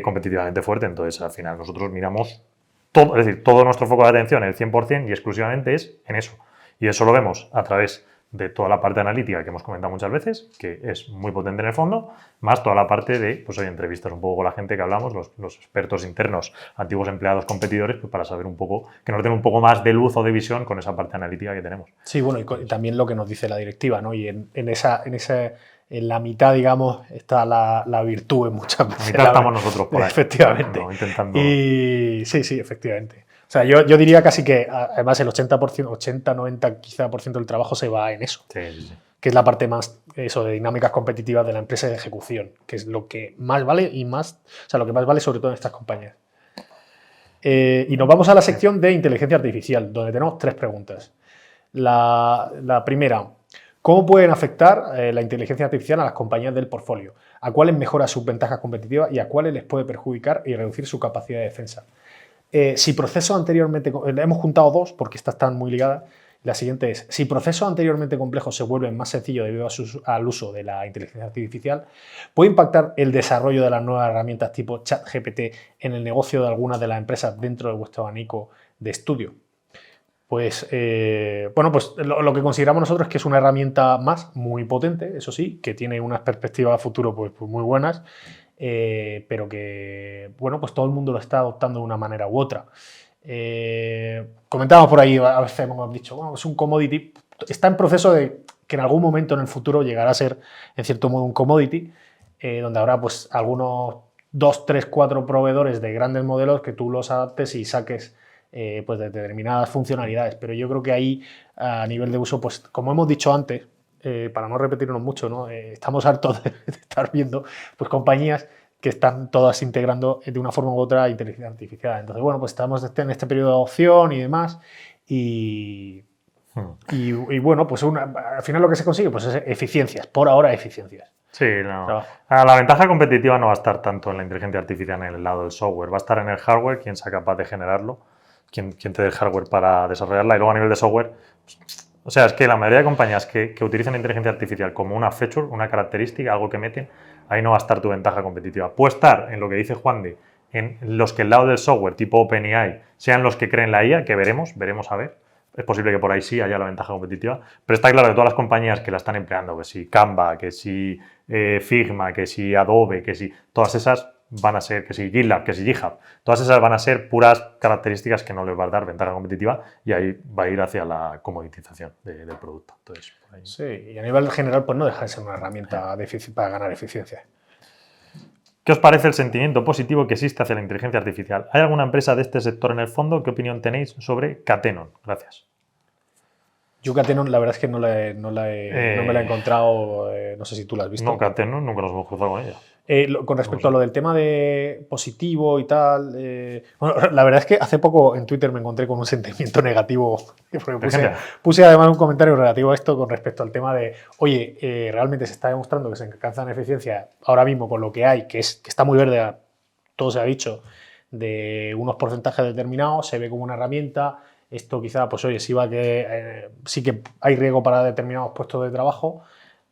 competitivamente fuerte. Entonces, al final, nosotros miramos todo, es decir, todo nuestro foco de atención, el 100% y exclusivamente es en eso. Y eso lo vemos a través de toda la parte analítica que hemos comentado muchas veces, que es muy potente en el fondo, más toda la parte de, pues hoy entrevistas un poco con la gente que hablamos, los expertos internos, antiguos empleados, competidores, pues para saber un poco, que nos den un poco más de luz o de visión con esa parte analítica que tenemos. Sí, bueno, y también lo que nos dice la directiva, ¿no? Y en la mitad, digamos, está la virtud en muchas veces. En mitad estamos nosotros por ahí. Efectivamente. No, intentando... Y sí, efectivamente. O sea, yo diría casi que además el 80%, 80, 90 quizá por ciento del trabajo se va en eso. Sí. Que es la parte más eso de dinámicas competitivas de la empresa de ejecución, que es lo que más vale y más, o sea, lo que más vale sobre todo en estas compañías. Y nos vamos a la sección de inteligencia artificial, donde tenemos 3 preguntas. La primera, ¿cómo pueden afectar la inteligencia artificial a las compañías del portfolio? ¿A cuáles mejora sus ventajas competitivas y a cuáles les puede perjudicar y reducir su capacidad de defensa? Si procesos anteriormente... hemos juntado 2 porque estas están muy ligadas. La siguiente es, si procesos anteriormente complejos se vuelven más sencillos debido al uso de la inteligencia artificial, ¿puede impactar el desarrollo de las nuevas herramientas tipo ChatGPT en el negocio de algunas de las empresas dentro de vuestro abanico de estudio? Pues, bueno, pues lo que consideramos nosotros es que es una herramienta más, muy potente, eso sí, que tiene unas perspectivas a futuro pues muy buenas, pero que, bueno, pues todo el mundo lo está adoptando de una manera u otra. Comentábamos por ahí, a veces hemos dicho, bueno, es un commodity, está en proceso de que en algún momento en el futuro llegará a ser, en cierto modo, un commodity, donde habrá pues algunos 2, 3, 4 proveedores de grandes modelos que tú los adaptes y saques pues de determinadas funcionalidades, pero yo creo que ahí a nivel de uso, pues como hemos dicho antes, para no repetirnos mucho, ¿no? Estamos hartos de estar viendo pues compañías que están todas integrando de una forma u otra inteligencia artificial. Entonces, bueno, pues estamos en este periodo de adopción y demás y bueno, pues al final lo que se consigue pues es eficiencias, por ahora eficiencias. Sí, no. La ventaja competitiva no va a estar tanto en la inteligencia artificial en el lado del software, va a estar en el hardware, quien sea capaz de generarlo, quien te dé el hardware para desarrollarla y luego a nivel de software, o sea, es que la mayoría de compañías que utilizan la inteligencia artificial como una feature, una característica, algo que meten, ahí no va a estar tu ventaja competitiva. Puede estar en lo que dice Juan de, en los que el lado del software tipo OpenAI sean los que creen la IA, que veremos a ver. Es posible que por ahí sí haya la ventaja competitiva, pero está claro que todas las compañías que la están empleando, que si Canva, que si Figma, que si Adobe, que si todas esas van a ser, que si GitLab, que si GitHub, todas esas van a ser puras características que no les va a dar ventaja competitiva y ahí va a ir hacia la comoditización del producto. Entonces, por ahí... Sí, y a nivel general pues no deja de ser una herramienta para ganar eficiencia. ¿Qué os parece el sentimiento positivo que existe hacia la inteligencia artificial? ¿Hay alguna empresa de este sector en el fondo? ¿Qué opinión tenéis sobre Catenon? Gracias. Yo Catenon la verdad es que no me la he encontrado, no sé si tú la has visto. No, Catenon nunca nos hemos cruzado con ella. Con respecto a lo del tema de positivo y tal, bueno, la verdad es que hace poco en Twitter me encontré con un sentimiento negativo, porque puse además un comentario relativo a esto con respecto al tema de, oye, realmente se está demostrando que se alcanza en eficiencia ahora mismo con lo que hay, que está muy verde, todo se ha dicho, de unos porcentajes determinados, se ve como una herramienta. Esto quizá, pues oye, sí que hay riesgo para determinados puestos de trabajo,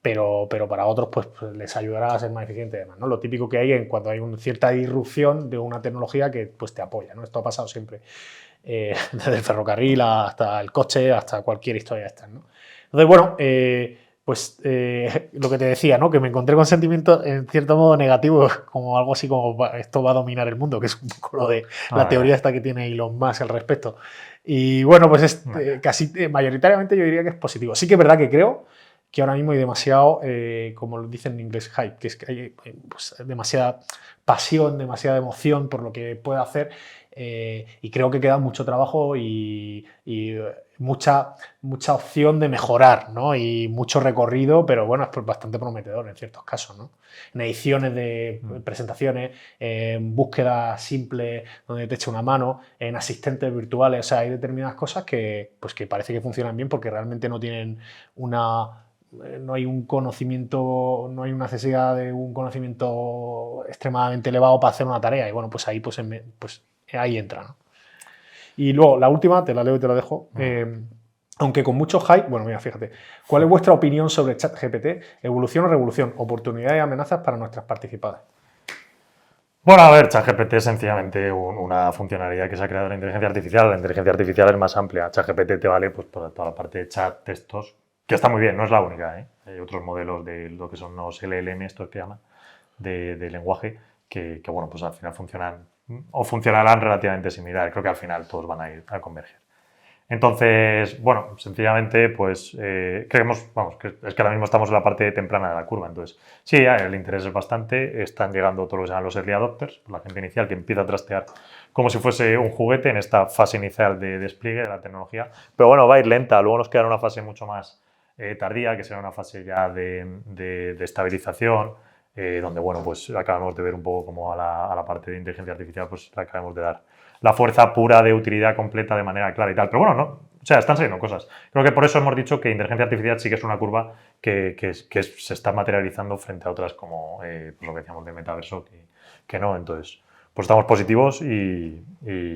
pero para otros pues les ayudará a ser más eficientes y demás, ¿no? Lo típico que hay en cuando hay una cierta disrupción de una tecnología que pues te apoya, ¿no? Esto ha pasado siempre, desde el ferrocarril hasta el coche, hasta cualquier historia de estas, ¿no? Entonces, bueno, lo que te decía, ¿no? Que me encontré con sentimientos en cierto modo negativos, como algo así como esto va a dominar el mundo, que es un poco lo de la teoría esta que tiene Elon Musk al respecto. Y bueno, pues casi mayoritariamente yo diría que es positivo. Sí que es verdad que creo que ahora mismo hay demasiado, como lo dicen en inglés, hype, que es que hay pues, demasiada pasión, demasiada emoción por lo que puede hacer, y creo que queda mucho trabajo y mucha opción de mejorar, ¿no? Y mucho recorrido, pero bueno, es pues bastante prometedor en ciertos casos, ¿no? En ediciones de presentaciones, en búsqueda simple donde te eche una mano, en asistentes virtuales, o sea, hay determinadas cosas que parece que funcionan bien porque realmente no tienen no hay un conocimiento, no hay una necesidad de un conocimiento extremadamente elevado para hacer una tarea. Y bueno, pues ahí, pues ahí entra, ¿no? Y luego, la última, te la leo y te la dejo. Aunque con mucho hype, bueno, mira, fíjate. ¿Cuál es vuestra opinión sobre ChatGPT? ¿Evolución o revolución? ¿Oportunidades y amenazas para nuestras participadas? Bueno, a ver, ChatGPT es sencillamente una funcionalidad que se ha creado en la inteligencia artificial. La inteligencia artificial es más amplia. ChatGPT te vale pues, para toda la parte de chat, textos, que está muy bien, no es la única, ¿eh? Hay otros modelos de lo que son los LLM, estos que llaman, de lenguaje, que, bueno, pues al final funcionan o funcionarán relativamente similares. Creo que al final todos van a ir a converger. Entonces, bueno, sencillamente, pues creemos, vamos, que es que ahora mismo estamos en la parte temprana de la curva. Entonces, sí, el interés es bastante. Están llegando todos lo que se llaman los early adopters, la gente inicial que empieza a trastear como si fuese un juguete en esta fase inicial de despliegue de la tecnología. Pero bueno, va a ir lenta. Luego nos quedará una fase mucho más tardía, que será una fase ya de estabilización, donde, bueno, pues acabamos de ver un poco como a la parte de inteligencia artificial, pues acabamos de dar la fuerza pura de utilidad completa de manera clara y tal. Pero bueno, no, o sea, están saliendo cosas. Creo que por eso hemos dicho que inteligencia artificial sí que es una curva que se está materializando frente a otras como pues lo que decíamos de metaverso, que no. Entonces, pues estamos positivos y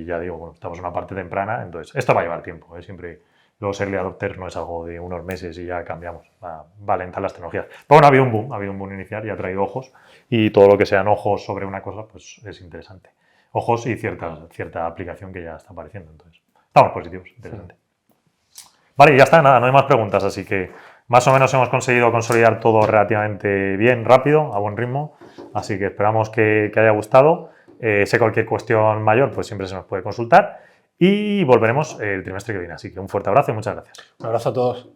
ya digo, bueno, estamos en una parte temprana. Entonces, esto va a llevar tiempo, ¿eh? Siempre los early adopters no es algo de unos meses y ya cambiamos. Va a alentar las tecnologías. Pero bueno, ha habido un boom inicial y ha traído ojos. Y todo lo que sean ojos sobre una cosa, pues es interesante. Ojos y cierta aplicación que ya está apareciendo. Entonces, estamos positivos, interesante. Sí. Vale, y ya está, nada, no hay más preguntas, así que más o menos hemos conseguido consolidar todo relativamente bien, rápido, a buen ritmo, así que esperamos que haya gustado. Sé cualquier cuestión mayor, pues siempre se nos puede consultar y volveremos el trimestre que viene, así que un fuerte abrazo y muchas gracias. Un abrazo a todos.